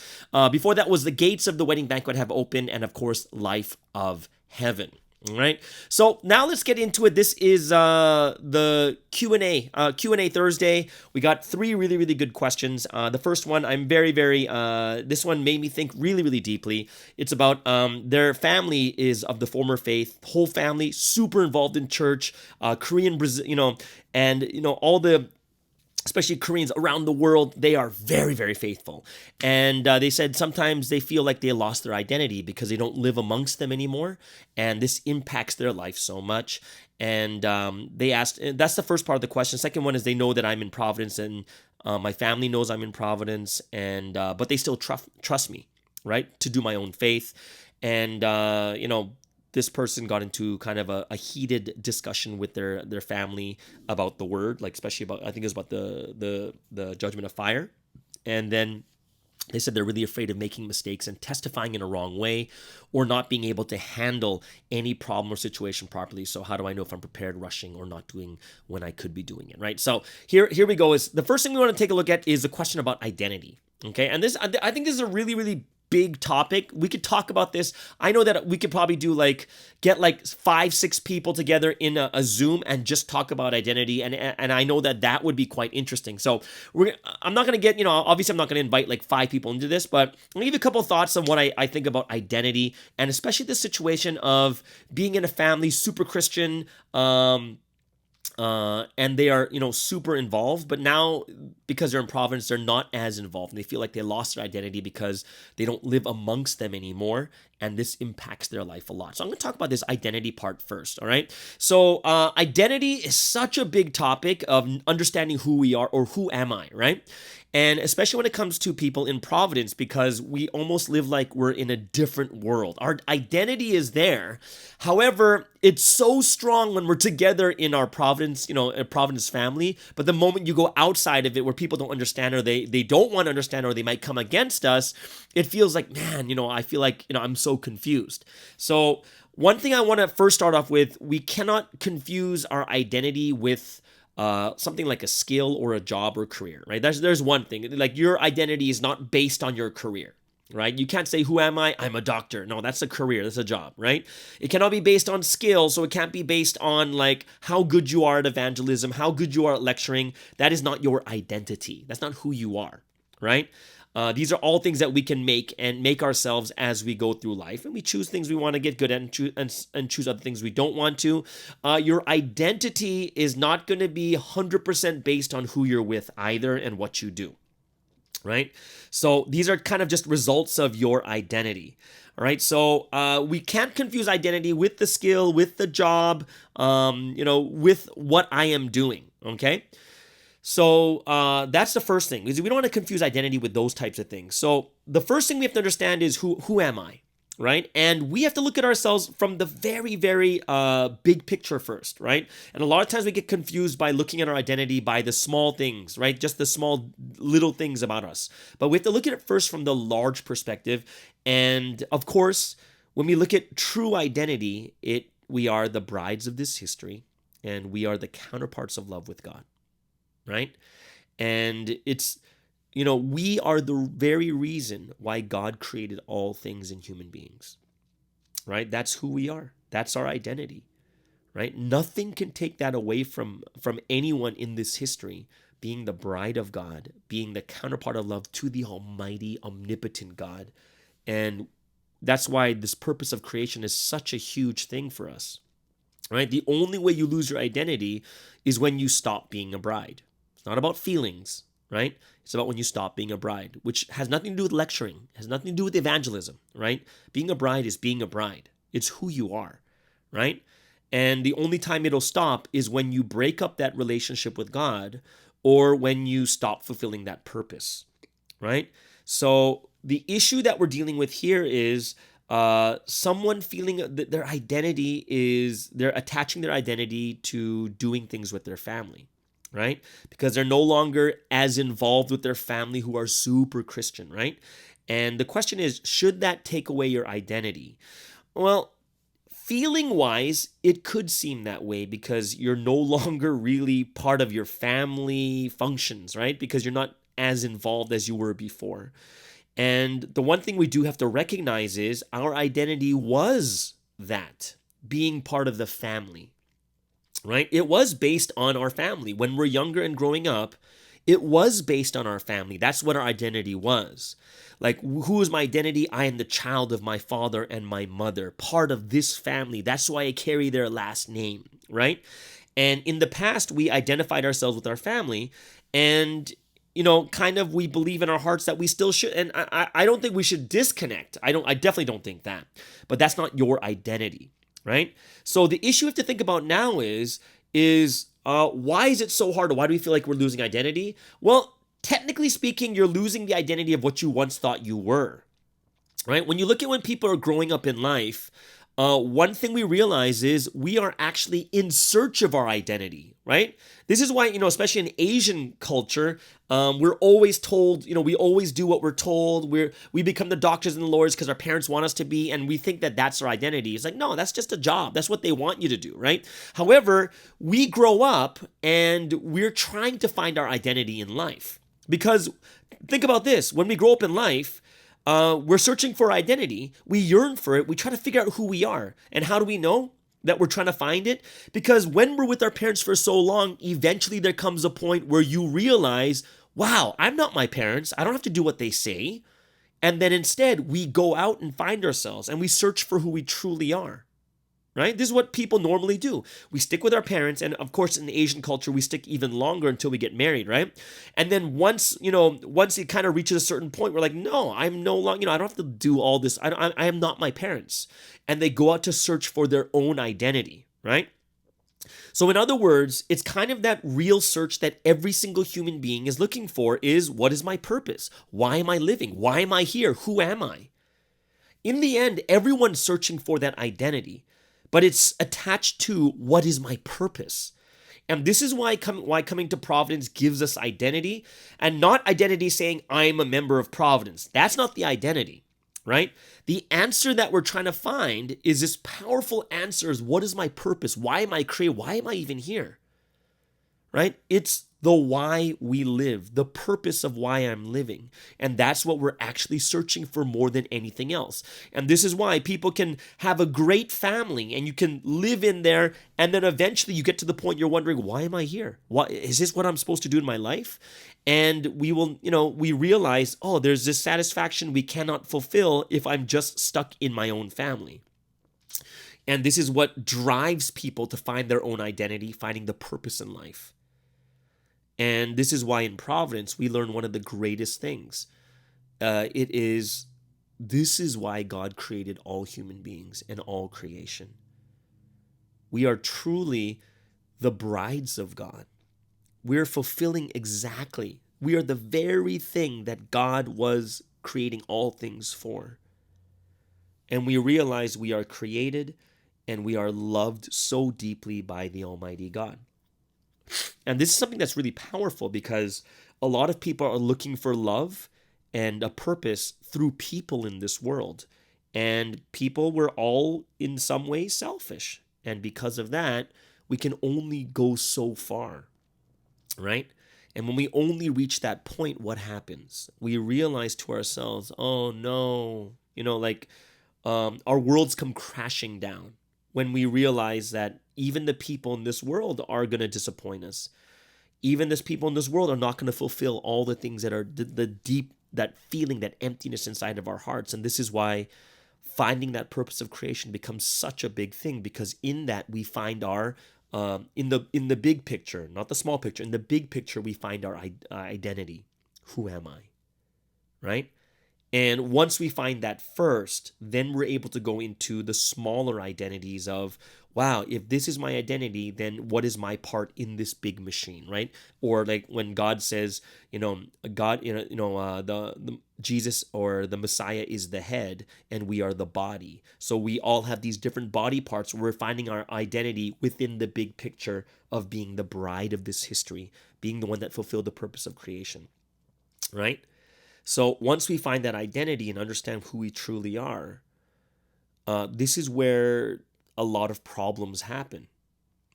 Before that was The Gates of the Wedding Banquet Have Opened, and of course, Life of Heaven. All right. So now let's get into it. This is the Q&A Thursday. We got 3 really, really good questions. The first one, I'm very, very, this one made me think really, really deeply. It's about their family is of the former faith, whole family, super involved in church, Korean, Brazil, and, all the, especially Koreans around the world, they are very, very faithful. And they said sometimes they feel like they lost their identity because they don't live amongst them anymore. And this impacts their life so much. And they asked, that's the first part of the question. Second one is they know that I'm in Providence and my family knows I'm in Providence, and but they still trust me, right, to do my own faith. And, this person got into kind of a heated discussion with their family about the word, like especially about, I think it was about the judgment of fire. And then they said they're really afraid of making mistakes and testifying in a wrong way or not being able to handle any problem or situation properly. So how do I know if I'm prepared, rushing, or not doing when I could be doing it, right? So here we go. Is the first thing we want to take a look at is a question about identity, okay? And this, I think this is a really, really big topic. We could talk about this. I know that we could probably do get 5-6 people together in a Zoom and just talk about identity. And I know that would be quite interesting. So I'm not going to get, obviously I'm not going to invite 5 people into this, but I'm going to give you a couple of thoughts on what I think about identity, and especially the situation of being in a family, super Christian, and they are, super involved, but now because they're in Providence, they're not as involved, and they feel like they lost their identity because they don't live amongst them anymore, and this impacts their life a lot. So I'm going to talk about this identity part first, all right? So identity is such a big topic of understanding who we are, or who am I, right? And especially when it comes to people in Providence, because we almost live like we're in a different world. Our identity is there. However, it's so strong when we're together in our Providence, a Providence family. But the moment you go outside of it, where people don't understand, or they don't want to understand, or they might come against us, it feels like, man, I feel like, I'm so confused. So one thing I want to first start off with, we cannot confuse our identity with something like a skill or a job or career, right? There's one thing. Like, your identity is not based on your career, right? You can't say, who am I? I'm a doctor. No, that's a career. That's a job, right? It cannot be based on skill. So it can't be based on how good you are at evangelism, how good you are at lecturing. That is not your identity. That's not who you are, right? These are all things that we can make ourselves as we go through life, and we choose things we want to get good at and choose other things we don't want to. Your identity is not going to be 100% based on who you're with either and what you do, right? So these are kind of just results of your identity. All right, so we can't confuse identity with the skill, with the job, with what I am doing, okay? So that's the first thing, is we don't want to confuse identity with those types of things. So the first thing we have to understand is who am I, right? And we have to look at ourselves from the very, very big picture first, right? And a lot of times we get confused by looking at our identity by the small things, right? Just the small little things about us. But we have to look at it first from the large perspective. And of course, when we look at true identity, we are the brides of this history, and we are the counterparts of love with God. Right? And it's, we are the very reason why God created all things in human beings, right? That's who we are. That's our identity, right? Nothing can take that away from anyone in this history, being the bride of God, being the counterpart of love to the almighty, omnipotent God. And that's why this purpose of creation is such a huge thing for us, right? The only way you lose your identity is when you stop being a bride. Not about feelings, right? It's about when you stop being a bride, which has nothing to do with lecturing, has nothing to do with evangelism, right? Being a bride is being a bride. It's who you are, right? And the only time it'll stop is when you break up that relationship with God, or when you stop fulfilling that purpose, right? So the issue that we're dealing with here is someone feeling that their identity is, they're attaching their identity to doing things with their family, right? Because they're no longer as involved with their family who are super Christian, right? And the question is, should that take away your identity? Well, feeling wise, it could seem that way because you're no longer really part of your family functions, right? Because you're not as involved as you were before. And the one thing we do have to recognize is our identity was that, being part of the family, right? It was based on our family. When we're younger and growing up, it was based on our family. That's what our identity was. Like, who is my identity? I am the child of my father and my mother, part of this family. That's why I carry their last name, right? And in the past, we identified ourselves with our family, and kind of we believe in our hearts that we still should. And I don't think we should disconnect. I definitely don't think that. But that's not your identity, right? So the issue we have to think about now is why is it so hard? Or why do we feel like we're losing identity? Well, technically speaking, you're losing the identity of what you once thought you were, right? When you look at when people are growing up in life, one thing we realize is we are actually in search of our identity, right? This is why, especially in Asian culture, we're always told, we always do what we're told. We become the doctors and the lawyers because our parents want us to be, and we think that that's our identity. It's like, no, that's just a job. That's what they want you to do, right? However, we grow up and we're trying to find our identity in life. Because think about this, when we grow up in life, we're searching for identity. We yearn for it. We try to figure out who we are. And how do we know that we're trying to find it? Because when we're with our parents for so long, eventually there comes a point where you realize, wow, I'm not my parents. I don't have to do what they say. And then instead, we go out and find ourselves and we search for who we truly are. Right? This is what people normally do. We stick with our parents, and of course, in the Asian culture, we stick even longer until we get married, right? And then once it kind of reaches a certain point, we're like, no, I'm no longer, I don't have to do all this. I am not my parents. And they go out to search for their own identity, right? So in other words, it's kind of that real search that every single human being is looking for is, what is my purpose? Why am I living? Why am I here? Who am I? In the end, everyone's searching for that identity. But it's attached to, what is my purpose? And this is why coming to Providence gives us identity, and not identity saying I'm a member of Providence. That's not the identity, right? The answer that we're trying to find is this powerful answer is, what is my purpose? Why am I created? Why am I even here? Right? It's the why we live, the purpose of why I'm living. And that's what we're actually searching for more than anything else. And this is why people can have a great family and you can live in there, and then eventually you get to the point you're wondering, why am I here? Why is this what I'm supposed to do in my life? And we will, we realize, oh, there's this satisfaction we cannot fulfill if I'm just stuck in my own family. And this is what drives people to find their own identity, finding the purpose in life. And this is why in Providence, we learn one of the greatest things. This is why God created all human beings and all creation. We are truly the brides of God. We're fulfilling exactly. We are the very thing that God was creating all things for. And we realize we are created and we are loved so deeply by the Almighty God. And this is something that's really powerful because a lot of people are looking for love and a purpose through people in this world. And people were all in some way selfish. And because of that, we can only go so far, right? And when we only reach that point, what happens? We realize to ourselves, oh no, our worlds come crashing down when we realize that even the people in this world are going to disappoint us. Even this people in this world are not going to fulfill all the things that are the deep, that feeling, that emptiness inside of our hearts. And this is why finding that purpose of creation becomes such a big thing, because in that we find our, in the big picture, not the small picture, in the big picture, we find our identity. Who am I? Right? And once we find that first, then we're able to go into the smaller identities of, wow, if this is my identity, then what is my part in this big machine, right? Or like when God says, God, the Jesus or the Messiah is the head and we are the body. So we all have these different body parts. We're finding our identity within the big picture of being the bride of this history, being the one that fulfilled the purpose of creation, right? So once we find that identity and understand who we truly are, this is where a lot of problems happen,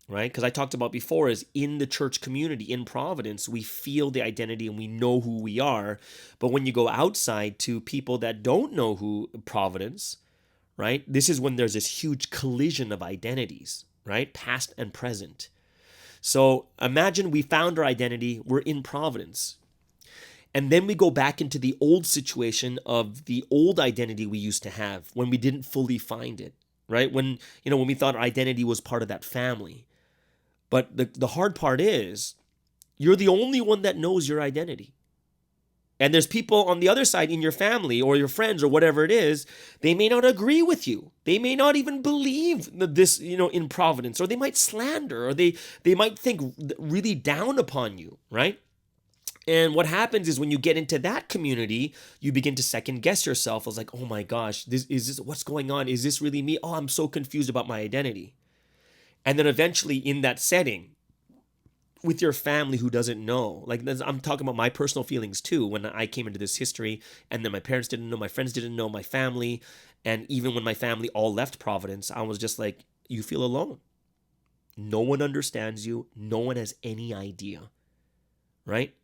right? Because I talked about before is in the church community, in Providence, we feel the identity and we know who we are. But when you go outside to people that don't know who Providence, right? This is when there's this huge collision of identities, right? Past and present. So imagine we found our identity, we're in Providence. And then we go back into the old situation of the old identity we used to have when we didn't fully find it, right? When we thought our identity was part of that family. But the hard part is you're the only one that knows your identity. And there's people on the other side in your family or your friends or whatever it is, they may not agree with you. They may not even believe this, in Providence, or they might slander, or they might think really down upon you, right? And what happens is when you get into that community, you begin to second guess yourself. I was like, oh my gosh, is this what's going on? Is this really me? Oh, I'm so confused about my identity. And then eventually in that setting, with your family who doesn't know, like I'm talking about my personal feelings too, when I came into this history, and then my parents didn't know, my friends didn't know, my family, and even when my family all left Providence, I was just like, you feel alone. No one understands you. No one has any idea, right?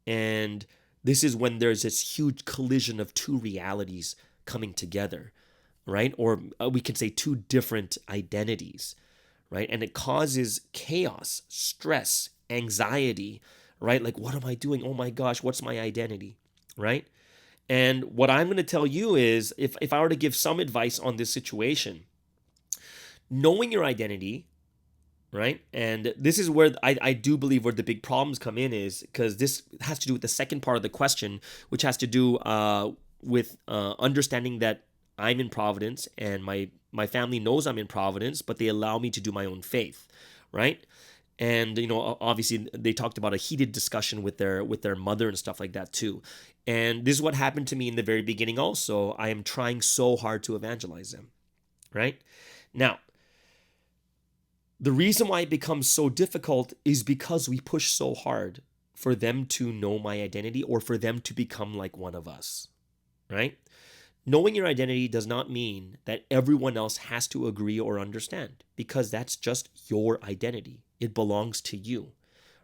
And this is when there's this huge collision of two realities coming together, right? Or we can say two different identities, right? And it causes chaos, stress, anxiety, right? Like, what am I doing? Oh my gosh, what's my identity, right? And what I'm going to tell you is, if I were to give some advice on this situation, knowing your identity, right? And this is where I do believe where the big problems come in, is because this has to do with the second part of the question, which has to do with understanding that I'm in Providence and my family knows I'm in Providence, but they allow me to do my own faith, right? And obviously they talked about a heated discussion with their mother and stuff like that too. And this is what happened to me in the very beginning also. I am trying so hard to evangelize them, right? Now, the reason why it becomes so difficult is because we push so hard for them to know my identity or for them to become like one of us, right? Knowing your identity does not mean that everyone else has to agree or understand, because that's just your identity. It belongs to you,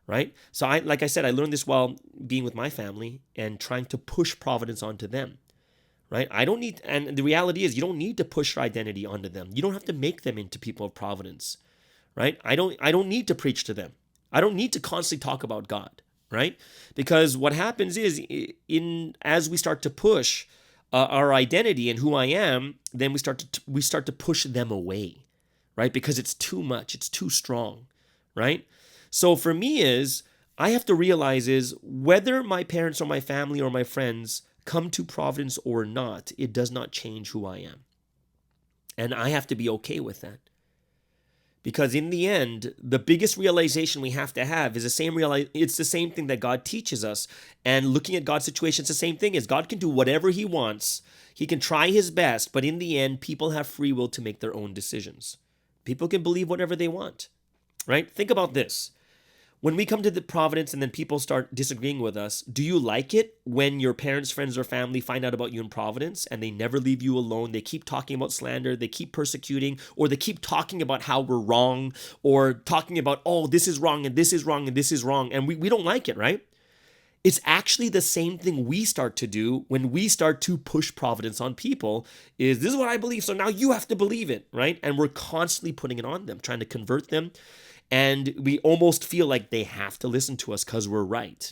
right? So like I said, I learned this while being with my family and trying to push Providence onto them, right? And the reality is you don't need to push your identity onto them. You don't have to make them into people of Providence, right? I don't need to preach to them. I don't need to constantly talk about God, right? Because what happens is as we start to push our identity and who I am, then we start to push them away, right? Because it's too much, it's too strong, right? So for me I have to realize is whether my parents or my family or my friends come to Providence or not, it does not change who I am. And I have to be okay with that. Because in the end, the biggest realization we have to have is it's the same thing that God teaches us. And looking at God's situation, it's the same thing as God can do whatever he wants. He can try his best, but in the end, people have free will to make their own decisions. People can believe whatever they want, right? Think about this. When we come to the Providence and then people start disagreeing with us, do you like it when your parents, friends, or family find out about you in Providence and they never leave you alone? They keep talking about slander, they keep persecuting, or they keep talking about how we're wrong, or talking about, oh, this is wrong and this is wrong and this is wrong, and we don't like it, right? It's actually the same thing we start to do when we start to push Providence on people. This is what I believe, so now you have to believe it, right? And we're constantly putting it on them, trying to convert them. And we almost feel like they have to listen to us because we're right.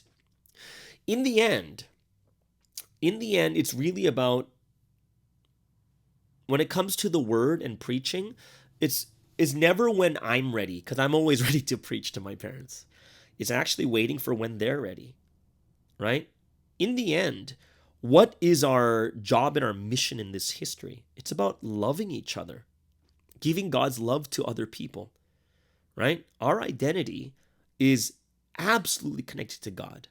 In the end, it's really about, when it comes to the word and preaching, it's never when I'm ready, because I'm always ready to preach to my parents. It's actually waiting for when they're ready, right? In the end, What is our job and our mission in this history? It's about loving each other, giving God's love to other people, right? Our identity is absolutely connected to God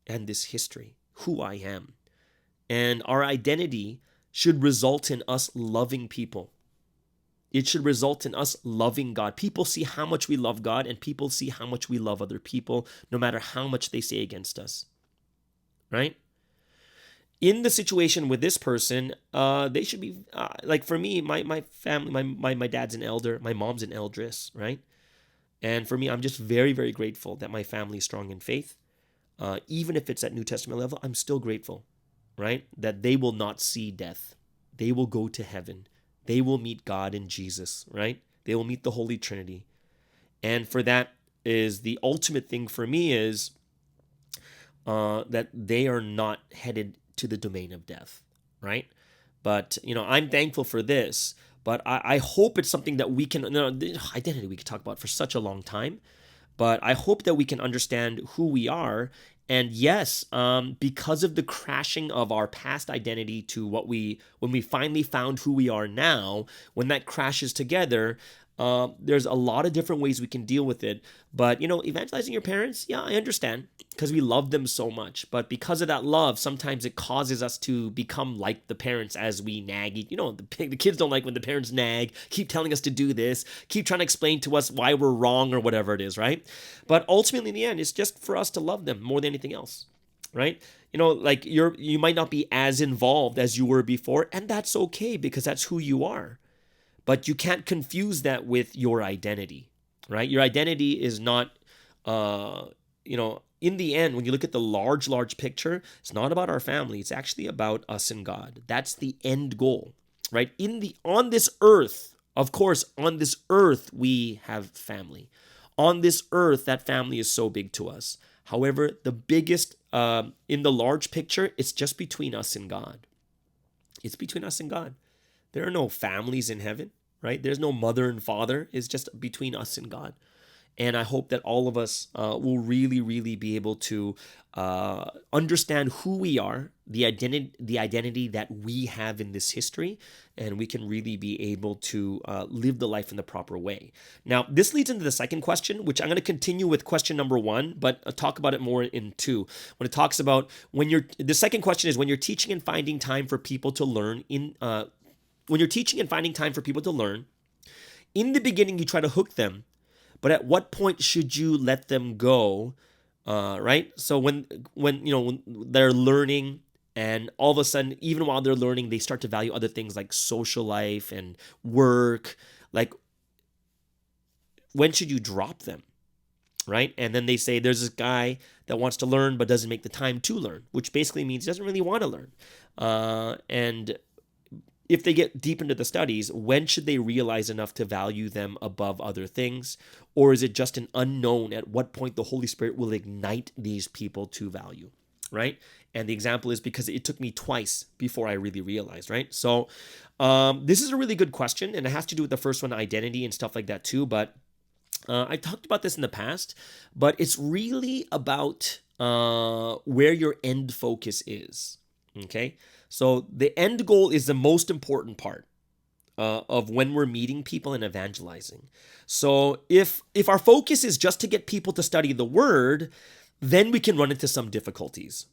and this history, who I am. And our identity should result in us loving people. It should result in us loving God. People see how much we love God, and people see how much we love other people, no matter how much they say against us, right? In the situation with this person, they should be, like for me, my family, my dad's an elder, my mom's an eldress, right? And for me, I'm just very, very grateful that my family is strong in faith. Even if it's at New Testament level, I'm still grateful, right? That they will not see death. They will go to heaven. They will meet God in Jesus, right? They will meet the Holy Trinity. And for that is the ultimate thing for me is that they are not headed to the domain of death, right? But, I'm thankful for this, but I hope it's something that we can, identity we could talk about for such a long time, but I hope that we can understand who we are. And yes, because of the crashing of our past identity to when we finally found who we are now, when that crashes together, there's a lot of different ways we can deal with it. But, evangelizing your parents, yeah, I understand, because we love them so much. But because of that love, sometimes it causes us to become like the parents as we nag. The kids don't like when the parents nag, keep telling us to do this, keep trying to explain to us why we're wrong or whatever it is, right? But ultimately, in the end, it's just for us to love them more than anything else, right? You might not be as involved as you were before, and that's okay, because that's who you are. But you can't confuse that with your identity, right? Your identity is not, in the end, when you look at the large picture, it's not about our family. It's actually about us and God. That's the end goal, right? On this earth, of course, on this earth, we have family. On this earth, that family is so big to us. However, the biggest, in the large picture, it's just between us and God. It's between us and God. There are no families in heaven, right? There's no mother and father. It's just between us and God. And I hope that all of us will really, really be able to understand who we are, the identity that we have in this history, and we can really be able to live the life in the proper way. Now, this leads into the second question, which I'm going to continue with question number 1, but I'll talk about it more in 2. When it talks about the second question is when you're teaching and finding time for people to learn when you're teaching and finding time for people to learn, in the beginning, you try to hook them, but at what point should you let them go, right? So when they're learning and all of a sudden, even while they're learning, they start to value other things like social life and work, like when should you drop them, right? And then they say there's this guy that wants to learn but doesn't make the time to learn, which basically means he doesn't really want to learn. And if they get deep into the studies, when should they realize enough to value them above other things? Or is it just an unknown at what point the Holy Spirit will ignite these people to value, right? And the example is because it took me twice before I really realized, right? So this is a really good question, and it has to do with the first one, identity and stuff like that too. But I talked about this in the past, but it's really about where your end focus is, okay? So the end goal is the most important part of when we're meeting people and evangelizing. So if our focus is just to get people to study the Word, then we can run into some difficulties,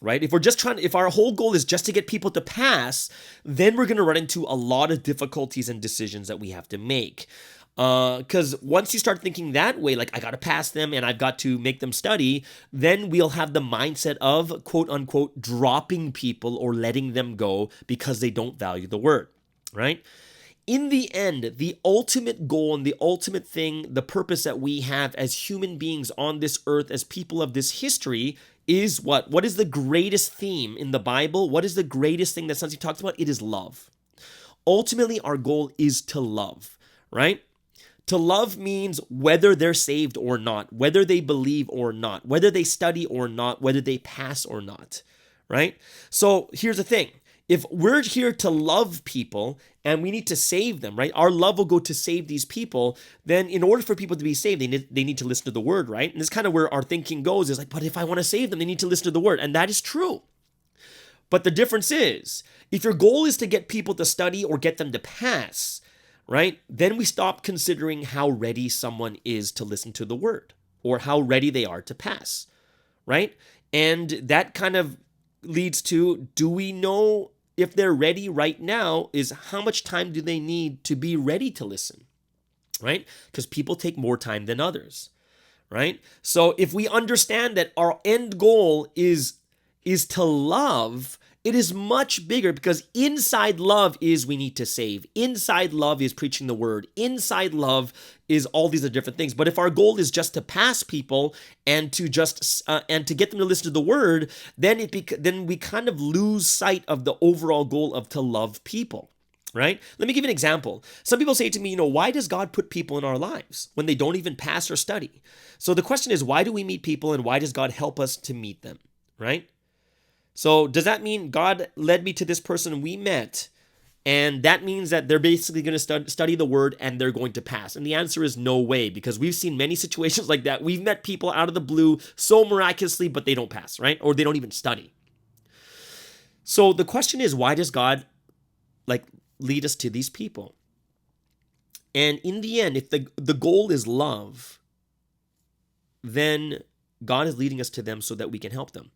right? If our whole goal is just to get people to pass, then we're going to run into a lot of difficulties and decisions that we have to make. Because once you start thinking that way, like I got to pass them and I've got to make them study, then we'll have the mindset of quote unquote dropping people or letting them go because they don't value the Word, right? In the end, the ultimate goal and the ultimate thing, the purpose that we have as human beings on this earth, as people of this history, is what? What is the greatest theme in the Bible? What is the greatest thing that Sansi talks about? It is love. Ultimately, our goal is to love, right? To love means whether they're saved or not, whether they believe or not, whether they study or not, whether they pass or not, right? So here's the thing. If we're here to love people and we need to save them, right? Our love will go to save these people. Then in order for people to be saved, they need to listen to the Word, right? And this is kind of where our thinking goes is like, but if I want to save them, they need to listen to the Word. And that is true. But the difference is, if your goal is to get people to study or get them to pass, right, then we stop considering how ready someone is to listen to the word or how ready they are to pass, right? And that kind of leads to, do we know if they're ready right now? Is how much time do they need to be ready to listen, right? Because people take more time than others, right? So if we understand that our end goal is to love, it is much bigger, because inside love is we need to save. Inside love is preaching the word. Inside love is all these other different things. But if our goal is just to pass people and to just and to get them to listen to the word, then then we kind of lose sight of the overall goal of to love people, right? Let me give you an example. Some people say to me, why does God put people in our lives when they don't even pass or study? So the question is, why do we meet people, and why does God help us to meet them, right? So does that mean God led me to this person we met, and that means that they're basically going to study the word and they're going to pass? And the answer is no way, because we've seen many situations like that. We've met people out of the blue so miraculously, but they don't pass, right? Or they don't even study. So the question is, why does God lead us to these people? And in the end, if the goal is love, then God is leading us to them so that we can help them,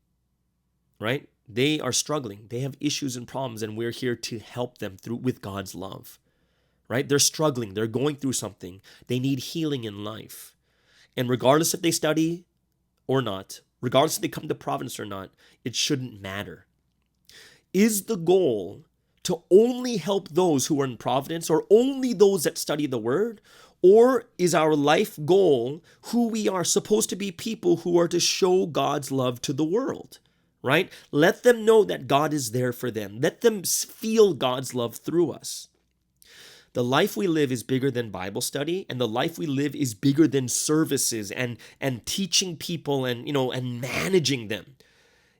right? They are struggling. They have issues and problems, and we're here to help them through with God's love, right? They're struggling. They're going through something. They need healing in life. And regardless if they study or not, regardless if they come to Providence or not, it shouldn't matter. Is the goal to only help those who are in Providence, or only those that study the word? Or is our life goal who we are supposed to be, people who are to show God's love to the world? Right? Let them know that God is there for them. Let them feel God's love through us. The life we live is bigger than Bible study, and the life we live is bigger than services and teaching people and managing them.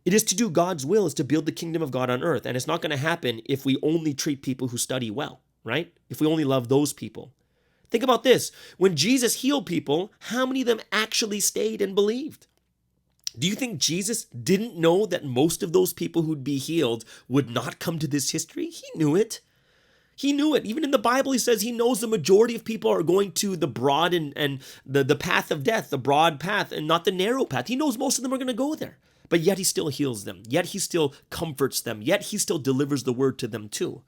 It is to do God's will, is to build the kingdom of God on earth, and it's not going to happen if we only treat people who study well, right? If we only love those people. Think about this. When Jesus healed people, how many of them actually stayed and believed? Do you think Jesus didn't know that most of those people who'd be healed would not come to this history? He knew it. He knew it. Even in the Bible, he says he knows the majority of people are going to the broad and the path of death, the broad path, and not the narrow path. He knows most of them are going to go there. But yet he still heals them. Yet he still comforts them. Yet he still delivers the word to them too.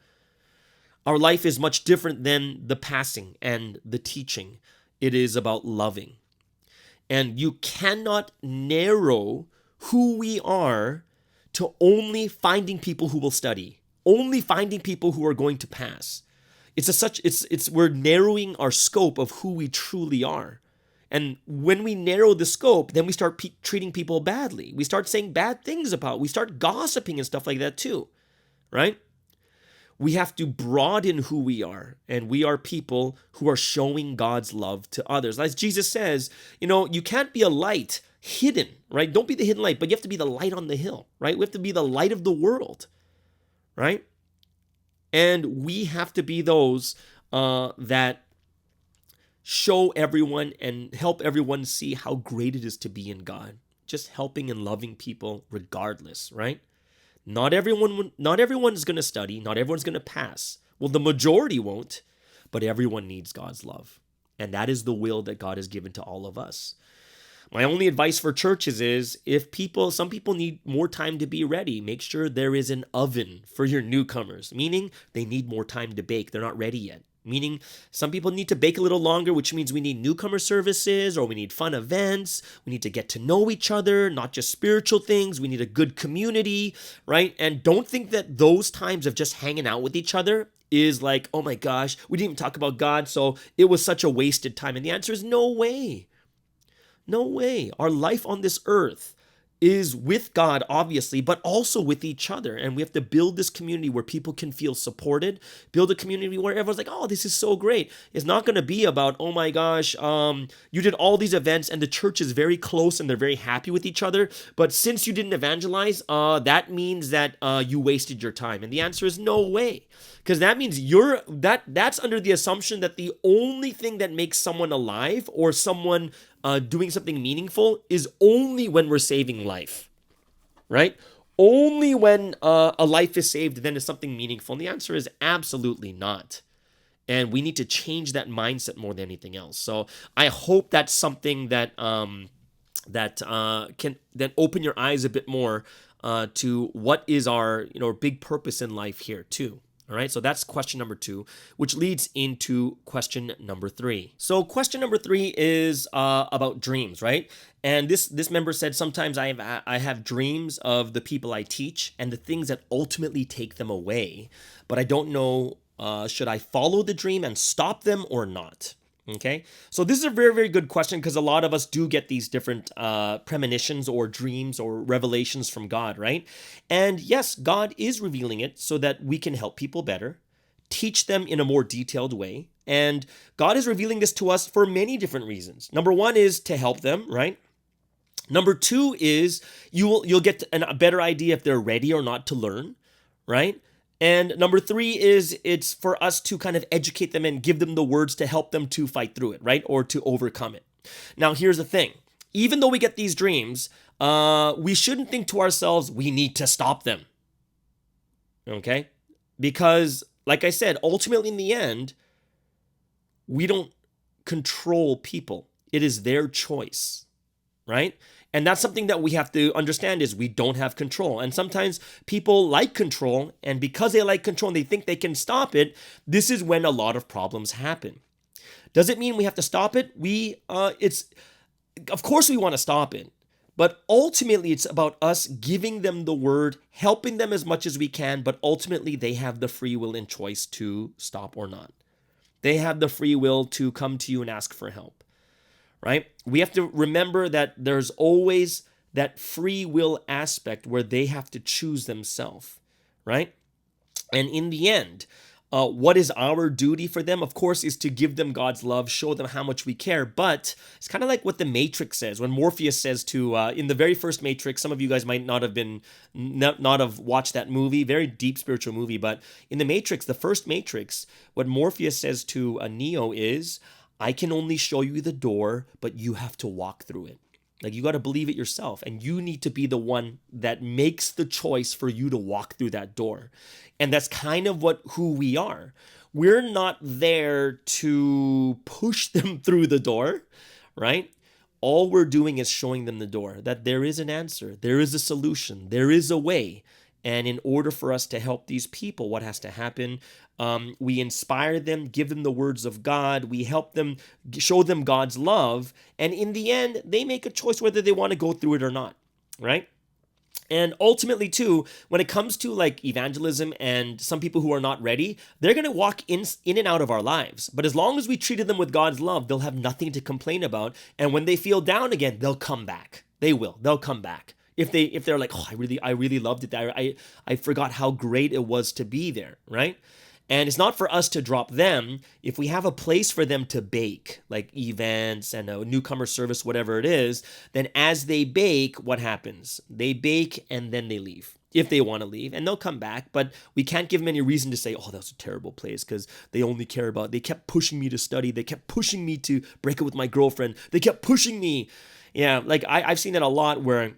Our life is much different than the passing and the teaching. It is about loving. And you cannot narrow who we are to only finding people who will study, only finding people who are going to pass. We're narrowing our scope of who we truly are. And when we narrow the scope, then we start treating people badly. We start saying bad things we start gossiping and stuff like that too, right? We have to broaden who we are, and we are people who are showing God's love to others. As Jesus says, you can't be a light hidden, right? Don't be the hidden light, but you have to be the light on the hill, right? We have to be the light of the world, right? And we have to be those that show everyone and help everyone see how great it is to be in God. Just helping and loving people regardless, right? Not everyone's going to study. Not everyone's going to pass. Well, the majority won't, but everyone needs God's love. And that is the will that God has given to all of us. My only advice for churches is, some people need more time to be ready, make sure there is an oven for your newcomers, meaning they need more time to bake. They're not ready yet. Meaning some people need to bake a little longer, which means we need newcomer services, or we need fun events. We need to get to know each other, not just spiritual things. We need a good community, right? And don't think that those times of just hanging out with each other is like, oh my gosh, we didn't even talk about God, so it was such a wasted time. And the answer is no way. No way. Our life on this earth is with God, obviously, but also with each other. And we have to build this community where people can feel supported, build a community where everyone's like, oh, this is so great. It's not going to be about, oh my gosh, you did all these events and the church is very close and they're very happy with each other. But since you didn't evangelize, that means that you wasted your time. And the answer is no way. Because that means that's under the assumption that the only thing that makes someone alive or someone doing something meaningful is only when we're saving life, right? only when a life is saved, then is something meaningful? And the answer is absolutely not. And we need to change that mindset more than anything else. So I hope that's something that can then open your eyes a bit more to what is our big purpose in life here too. All right, so that's question number 2, which leads into question number 3. So question number 3 is about dreams, right? And this member said, sometimes I have dreams of the people I teach and the things that ultimately take them away, but I don't know, should I follow the dream and stop them or not? Okay, so this is a very, very good question, because a lot of us do get these different premonitions or dreams or revelations from God, right? And yes, God is revealing it so that we can help people better, teach them in a more detailed way. And God is revealing this to us for many different reasons. Number 1 is to help them, right? Number 2 is you'll get a better idea if they're ready or not to learn, right? And number 3 is it's for us to kind of educate them and give them the words to help them to fight through it, right? Or to overcome it. Now, here's the thing. Even though we get these dreams, we shouldn't think to ourselves, we need to stop them. Okay? Because, like I said, ultimately in the end, we don't control people. It is their choice, right? And that's something that we have to understand, is we don't have control. And sometimes people like control, and because they like control and they think they can stop it, this is when a lot of problems happen. Does it mean we have to stop it? Of course we want to stop it, but ultimately it's about us giving them the word, helping them as much as we can, but ultimately they have the free will and choice to stop or not. They have the free will to come to you and ask for help. Right? We have to remember that there's always that free will aspect where they have to choose themselves, right? And in the end, what is our duty for them? Of course, is to give them God's love, show them how much we care. But it's kind of like what the Matrix says, when Morpheus says to, in the very first Matrix, some of you guys might not have watched that movie, very deep spiritual movie, but in the Matrix, the first Matrix, what Morpheus says to Neo is, I can only show you the door, but you have to walk through it. Like, you got to believe it yourself, and you need to be the one that makes the choice for you to walk through that door. And that's kind of who we are. We're not there to push them through the door, right? All we're doing is showing them the door, that there is an answer, there is a solution, there is a way. And in order for us to help these people, what has to happen? We inspire them, give them the words of God. We help them, show them God's love. And in the end, they make a choice whether they want to go through it or not, right? And ultimately, too, when it comes to like evangelism and some people who are not ready, they're going to walk in and out of our lives. But as long as we treated them with God's love, they'll have nothing to complain about. And when they feel down again, they'll come back. They will. They'll come back. If they're like, oh, I really loved it. I forgot how great it was to be there, right? And it's not for us to drop them. If we have a place for them to bake, like events and a newcomer service, whatever it is, then as they bake, what happens? They bake and then they leave, if they want to leave, and they'll come back. But we can't give them any reason to say, oh, that was a terrible place, because they kept pushing me to study. They kept pushing me to break up with my girlfriend. They kept pushing me. Yeah, like I've seen that a lot, where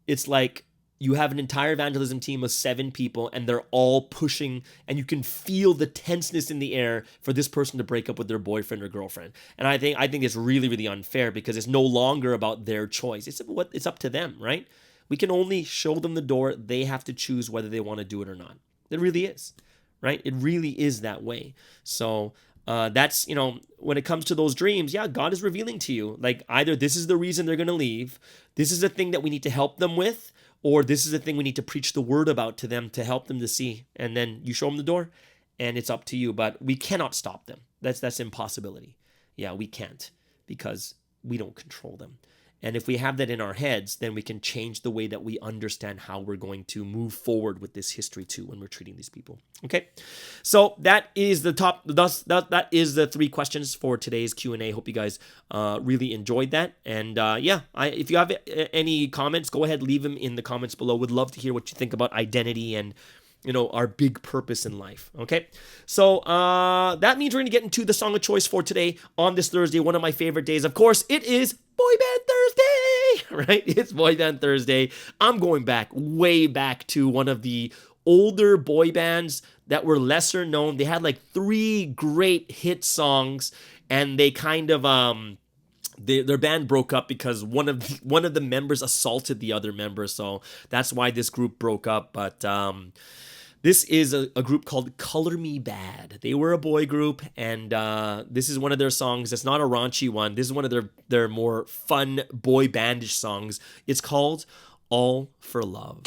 it's like you have an entire evangelism team of 7 people and they're all pushing, and you can feel the tenseness in the air for this person to break up with their boyfriend or girlfriend. And I think it's really, really unfair, because it's no longer about their choice. It's up to them, right? We can only show them the door. They have to choose whether they want to do it or not. It really is, right? It really is that way. So that's, when it comes to those dreams, yeah, God is revealing to you, like, either this is the reason they're going to leave, this is the thing that we need to help them with, or this is the thing we need to preach the word about to them to help them to see. And then you show them the door, and it's up to you. But we cannot stop them. That's impossibility. Yeah, we can't, because we don't control them. And if we have that in our heads, then we can change the way that we understand how we're going to move forward with this history too when we're treating these people. Okay, so that is that is the 3 questions for today's Q&A. Hope you guys really enjoyed that. And if you have any comments, go ahead, leave them in the comments below. Would love to hear what you think about identity and our big purpose in life. Okay, so that means we're going to get into the song of choice for today on this Thursday, one of my favorite days. Of course, it is Boy Band Thursday. right? It's Boy Band Thursday. I'm going back, way back to one of the older boy bands that were lesser known. They had like 3 great hit songs, and they kind of their band broke up because one of the members assaulted the other member. So that's why this group broke up. But this is a group called Color Me Bad. They were a boy group, and this is one of their songs. It's not a raunchy one. This is one of their more fun boy bandish songs. It's called All for Love.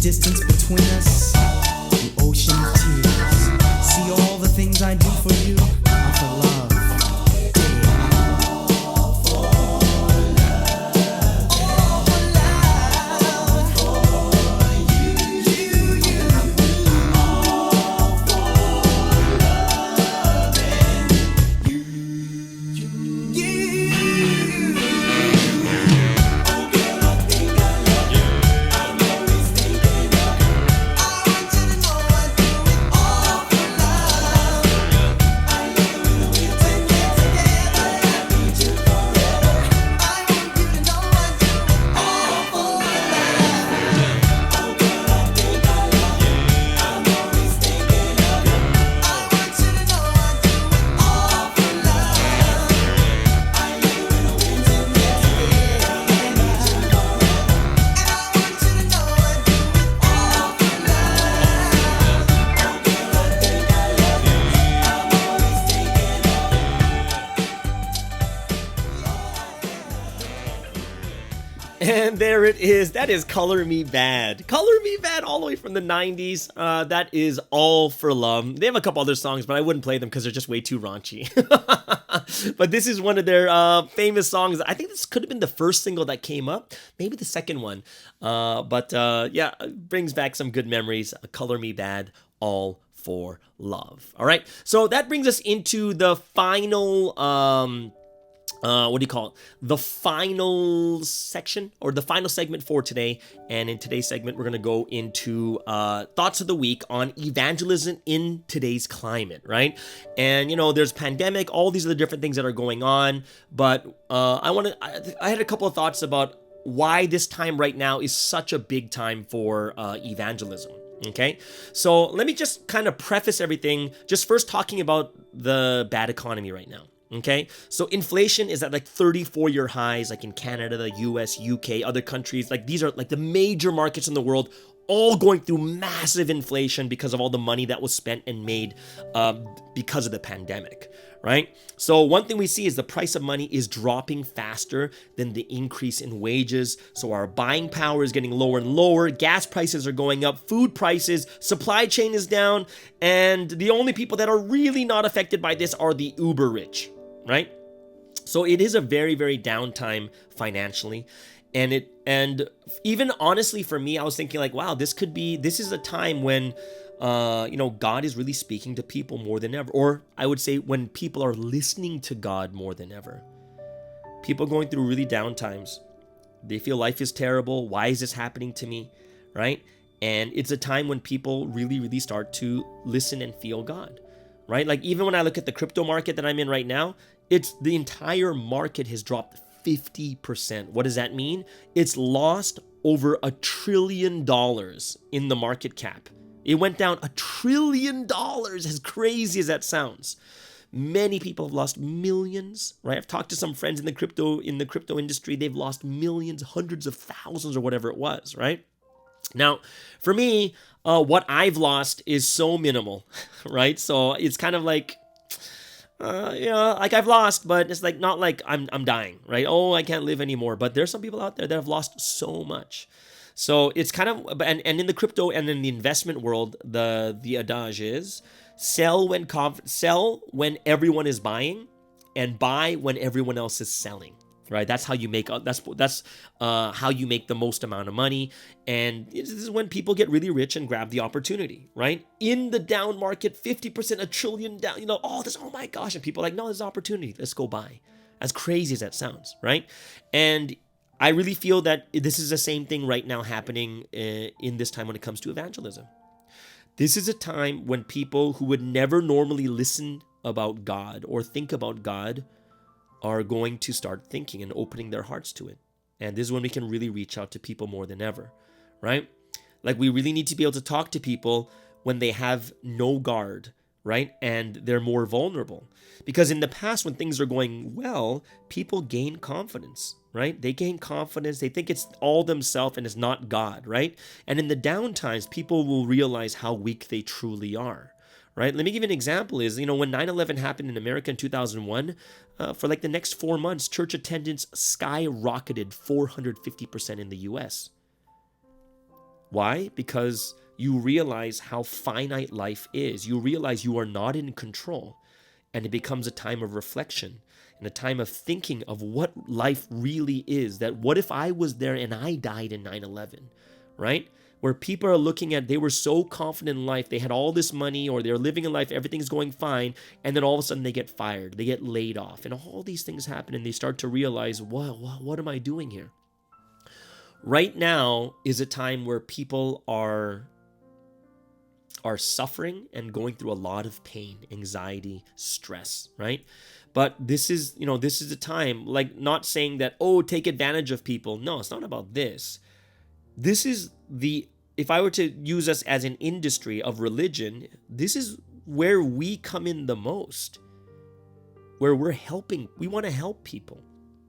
Distance between us, the ocean of tears. See all the things I do for you, are for love. And there it is. That is Color Me Bad. Color Me Bad all the way from the 90s. That is All for Love. They have a couple other songs, but I wouldn't play them because they're just way too raunchy. But this is one of their famous songs. I think this could have been the first single that came up. Maybe the second one. But yeah, it brings back some good memories. Color Me Bad, All for Love. All right. So that brings us into the final... what do you call it? The final section or the final segment for today. And in today's segment, we're going to go into thoughts of the week on evangelism in today's climate, right? And, you know, there's pandemic, all these are the different things that are going on. But I had a couple of thoughts about why this time right now is such a big time for evangelism. Okay, so let me just kind of preface everything, just first talking about the bad economy right now. Okay, so inflation is at like 34-year highs, like in Canada, the US, UK, other countries. Like these are like the major markets in the world. all going through massive inflation because of all the money that was spent and made because of the pandemic, right? So one thing we see is the price of money is dropping faster than the increase in wages. So our buying power is getting lower and lower. Gas prices are going up, food prices, supply chain is down, and the only people that are really not affected by this are the uber rich, right? So it is a very, very down time financially. And even honestly for me, I was thinking like, wow, this is a time when God is really speaking to people more than ever. Or I would say when people are listening to God more than ever. People going through really down times. They feel life is terrible. Why is this happening to me? Right? And it's a time when people really, really start to listen and feel God. Right? Like even when I look at the crypto market that I'm in right now, it's the entire market has dropped 50%. What does that mean? It's lost over $1 trillion in the market cap. It went down $1 trillion, as crazy as that sounds. Many people have lost millions, right? I've talked to some friends in the crypto industry. They've lost millions, hundreds of thousands, or whatever it was, right? Now, for me, what I've lost is so minimal, right? So it's kind of like, like I've lost, but it's like not like I'm dying, right? Oh, I can't live anymore. But there's some people out there that have lost so much. So it's kind of, and in the crypto and in the investment world, the adage is sell when everyone is buying, and buy when everyone else is selling. Right, that's how you make how you make the most amount of money, and this is when people get really rich and grab the opportunity. Right, in the down market, 50%, $1 trillion down. Oh my gosh, and people are like, no, there's opportunity. Let's go buy. As crazy as that sounds, right? And I really feel that this is the same thing right now happening in this time when it comes to evangelism. This is a time when people who would never normally listen about God or think about God are going to start thinking and opening their hearts to it. And this is when we can really reach out to people more than ever, right? Like we really need to be able to talk to people when they have no guard, right? And they're more vulnerable. Because in the past, when things are going well, people gain confidence, right? They gain confidence. They think it's all themselves and it's not God, right? And in the down times, people will realize how weak they truly are. Right? Let me give you an example is, when 9/11 happened in America in 2001, for like the next 4 months, church attendance skyrocketed 450% in the US. Why? Because you realize how finite life is. You realize you are not in control, and it becomes a time of reflection and a time of thinking of what life really is. That what if I was there and I died in 9/11, right? Where people are looking at, they were so confident in life, they had all this money, or they're living in life, everything's going fine, and then all of a sudden they get fired, they get laid off, and all these things happen, and they start to realize, what am I doing here? Right now is a time where people are suffering and going through a lot of pain, anxiety, stress, right? But this is a time, like not saying that, take advantage of people. No, it's not about this. This is if I were to use us as an industry of religion, this is where we come in the most, where we're helping. We want to help people,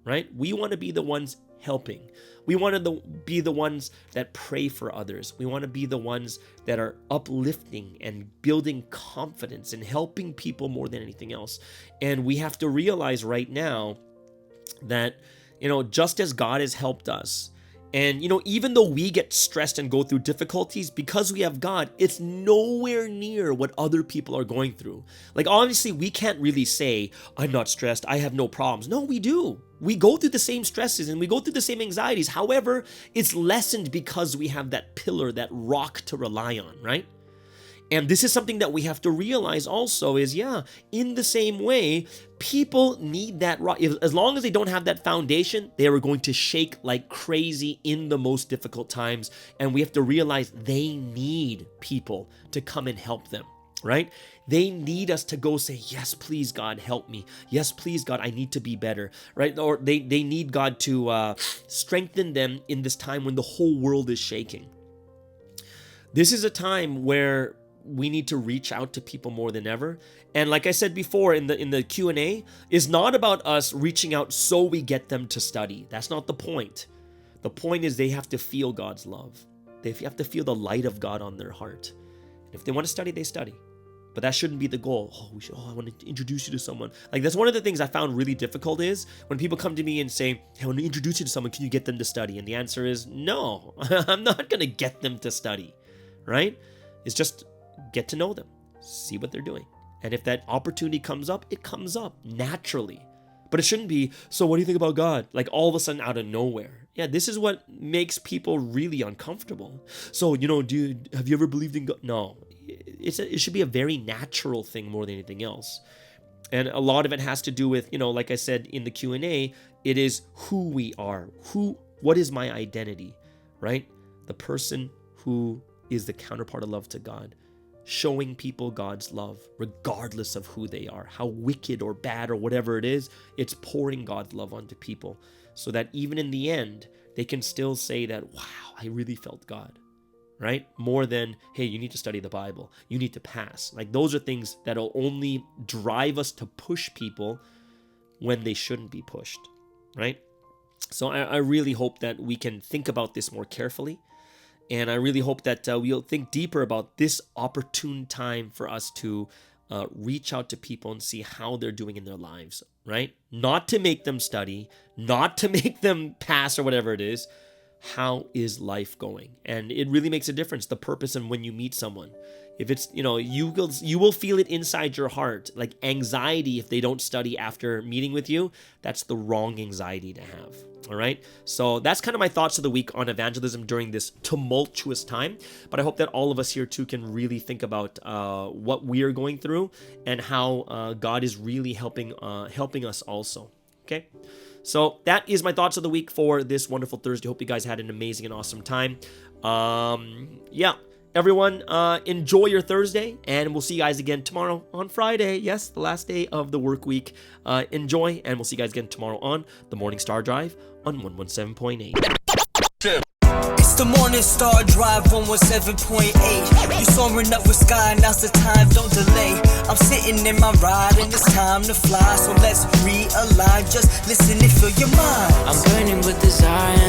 right? We want to be the ones helping. We want to be the ones that pray for others. We want to be the ones that are uplifting and building confidence and helping people more than anything else. And we have to realize right now that, just as God has helped us, and, even though we get stressed and go through difficulties, because we have God, it's nowhere near what other people are going through. Like, obviously, we can't really say, I'm not stressed, I have no problems. No, we do. We go through the same stresses and we go through the same anxieties. However, it's lessened because we have that pillar, that rock to rely on, right? And this is something that we have to realize also is, in the same way, people need that rock. As long as they don't have that foundation, they are going to shake like crazy in the most difficult times. And we have to realize they need people to come and help them, right? They need us to go say, yes, please, God, help me. Yes, please, God, I need to be better, right? Or they need God to strengthen them in this time when the whole world is shaking. This is a time where we need to reach out to people more than ever. And like I said before in the Q&A, is not about us reaching out so we get them to study. That's not the point. The point is they have to feel God's love. They have to feel the light of God on their heart. If they want to study, they study. But that shouldn't be the goal. I want to introduce you to someone. Like, that's one of the things I found really difficult is when people come to me and say, hey, I want to introduce you to someone. Can you get them to study? And the answer is no. I'm not going to get them to study, right? It's just get to know them, see what they're doing. And if that opportunity comes up, it comes up naturally. But it shouldn't be, so what do you think about God? Like all of a sudden out of nowhere. Yeah, this is what makes people really uncomfortable. So, have you ever believed in God? No. It should be a very natural thing more than anything else. And a lot of it has to do with, like I said in the Q&A, it is who we are. What is my identity, right? The person who is the counterpart of love to God. Showing people God's love, regardless of who they are, how wicked or bad or whatever it is, it's pouring God's love onto people so that even in the end, they can still say that, wow, I really felt God, right? More than, hey, you need to study the Bible, you need to pass. Like those are things that'll only drive us to push people when they shouldn't be pushed, right? So I really hope that we can think about this more carefully. And I really hope that we'll think deeper about this opportune time for us to reach out to people and see how they're doing in their lives, right? Not to make them study, not to make them pass or whatever it is. How is life going? And it really makes a difference, the purpose and when you meet someone. If it's, you will feel it inside your heart, like anxiety if they don't study after meeting with you. That's the wrong anxiety to have. All right. So that's kind of my thoughts of the week on evangelism during this tumultuous time. But I hope that all of us here too can really think about what we are going through and how God is really helping us also. Okay. So that is my thoughts of the week for this wonderful Thursday. Hope you guys had an amazing and awesome time. Everyone, enjoy your Thursday, and we'll see you guys again tomorrow on Friday. Yes, the last day of the work week. Enjoy, and we'll see you guys again tomorrow on the Morning Star Drive on 117.8. It's the Morning Star Drive 117.8. You soaring up with sky, now's the time, don't delay. I'm sitting in my ride and it's time to fly. So let's realign, just listen and fill your mind. I'm burning with desire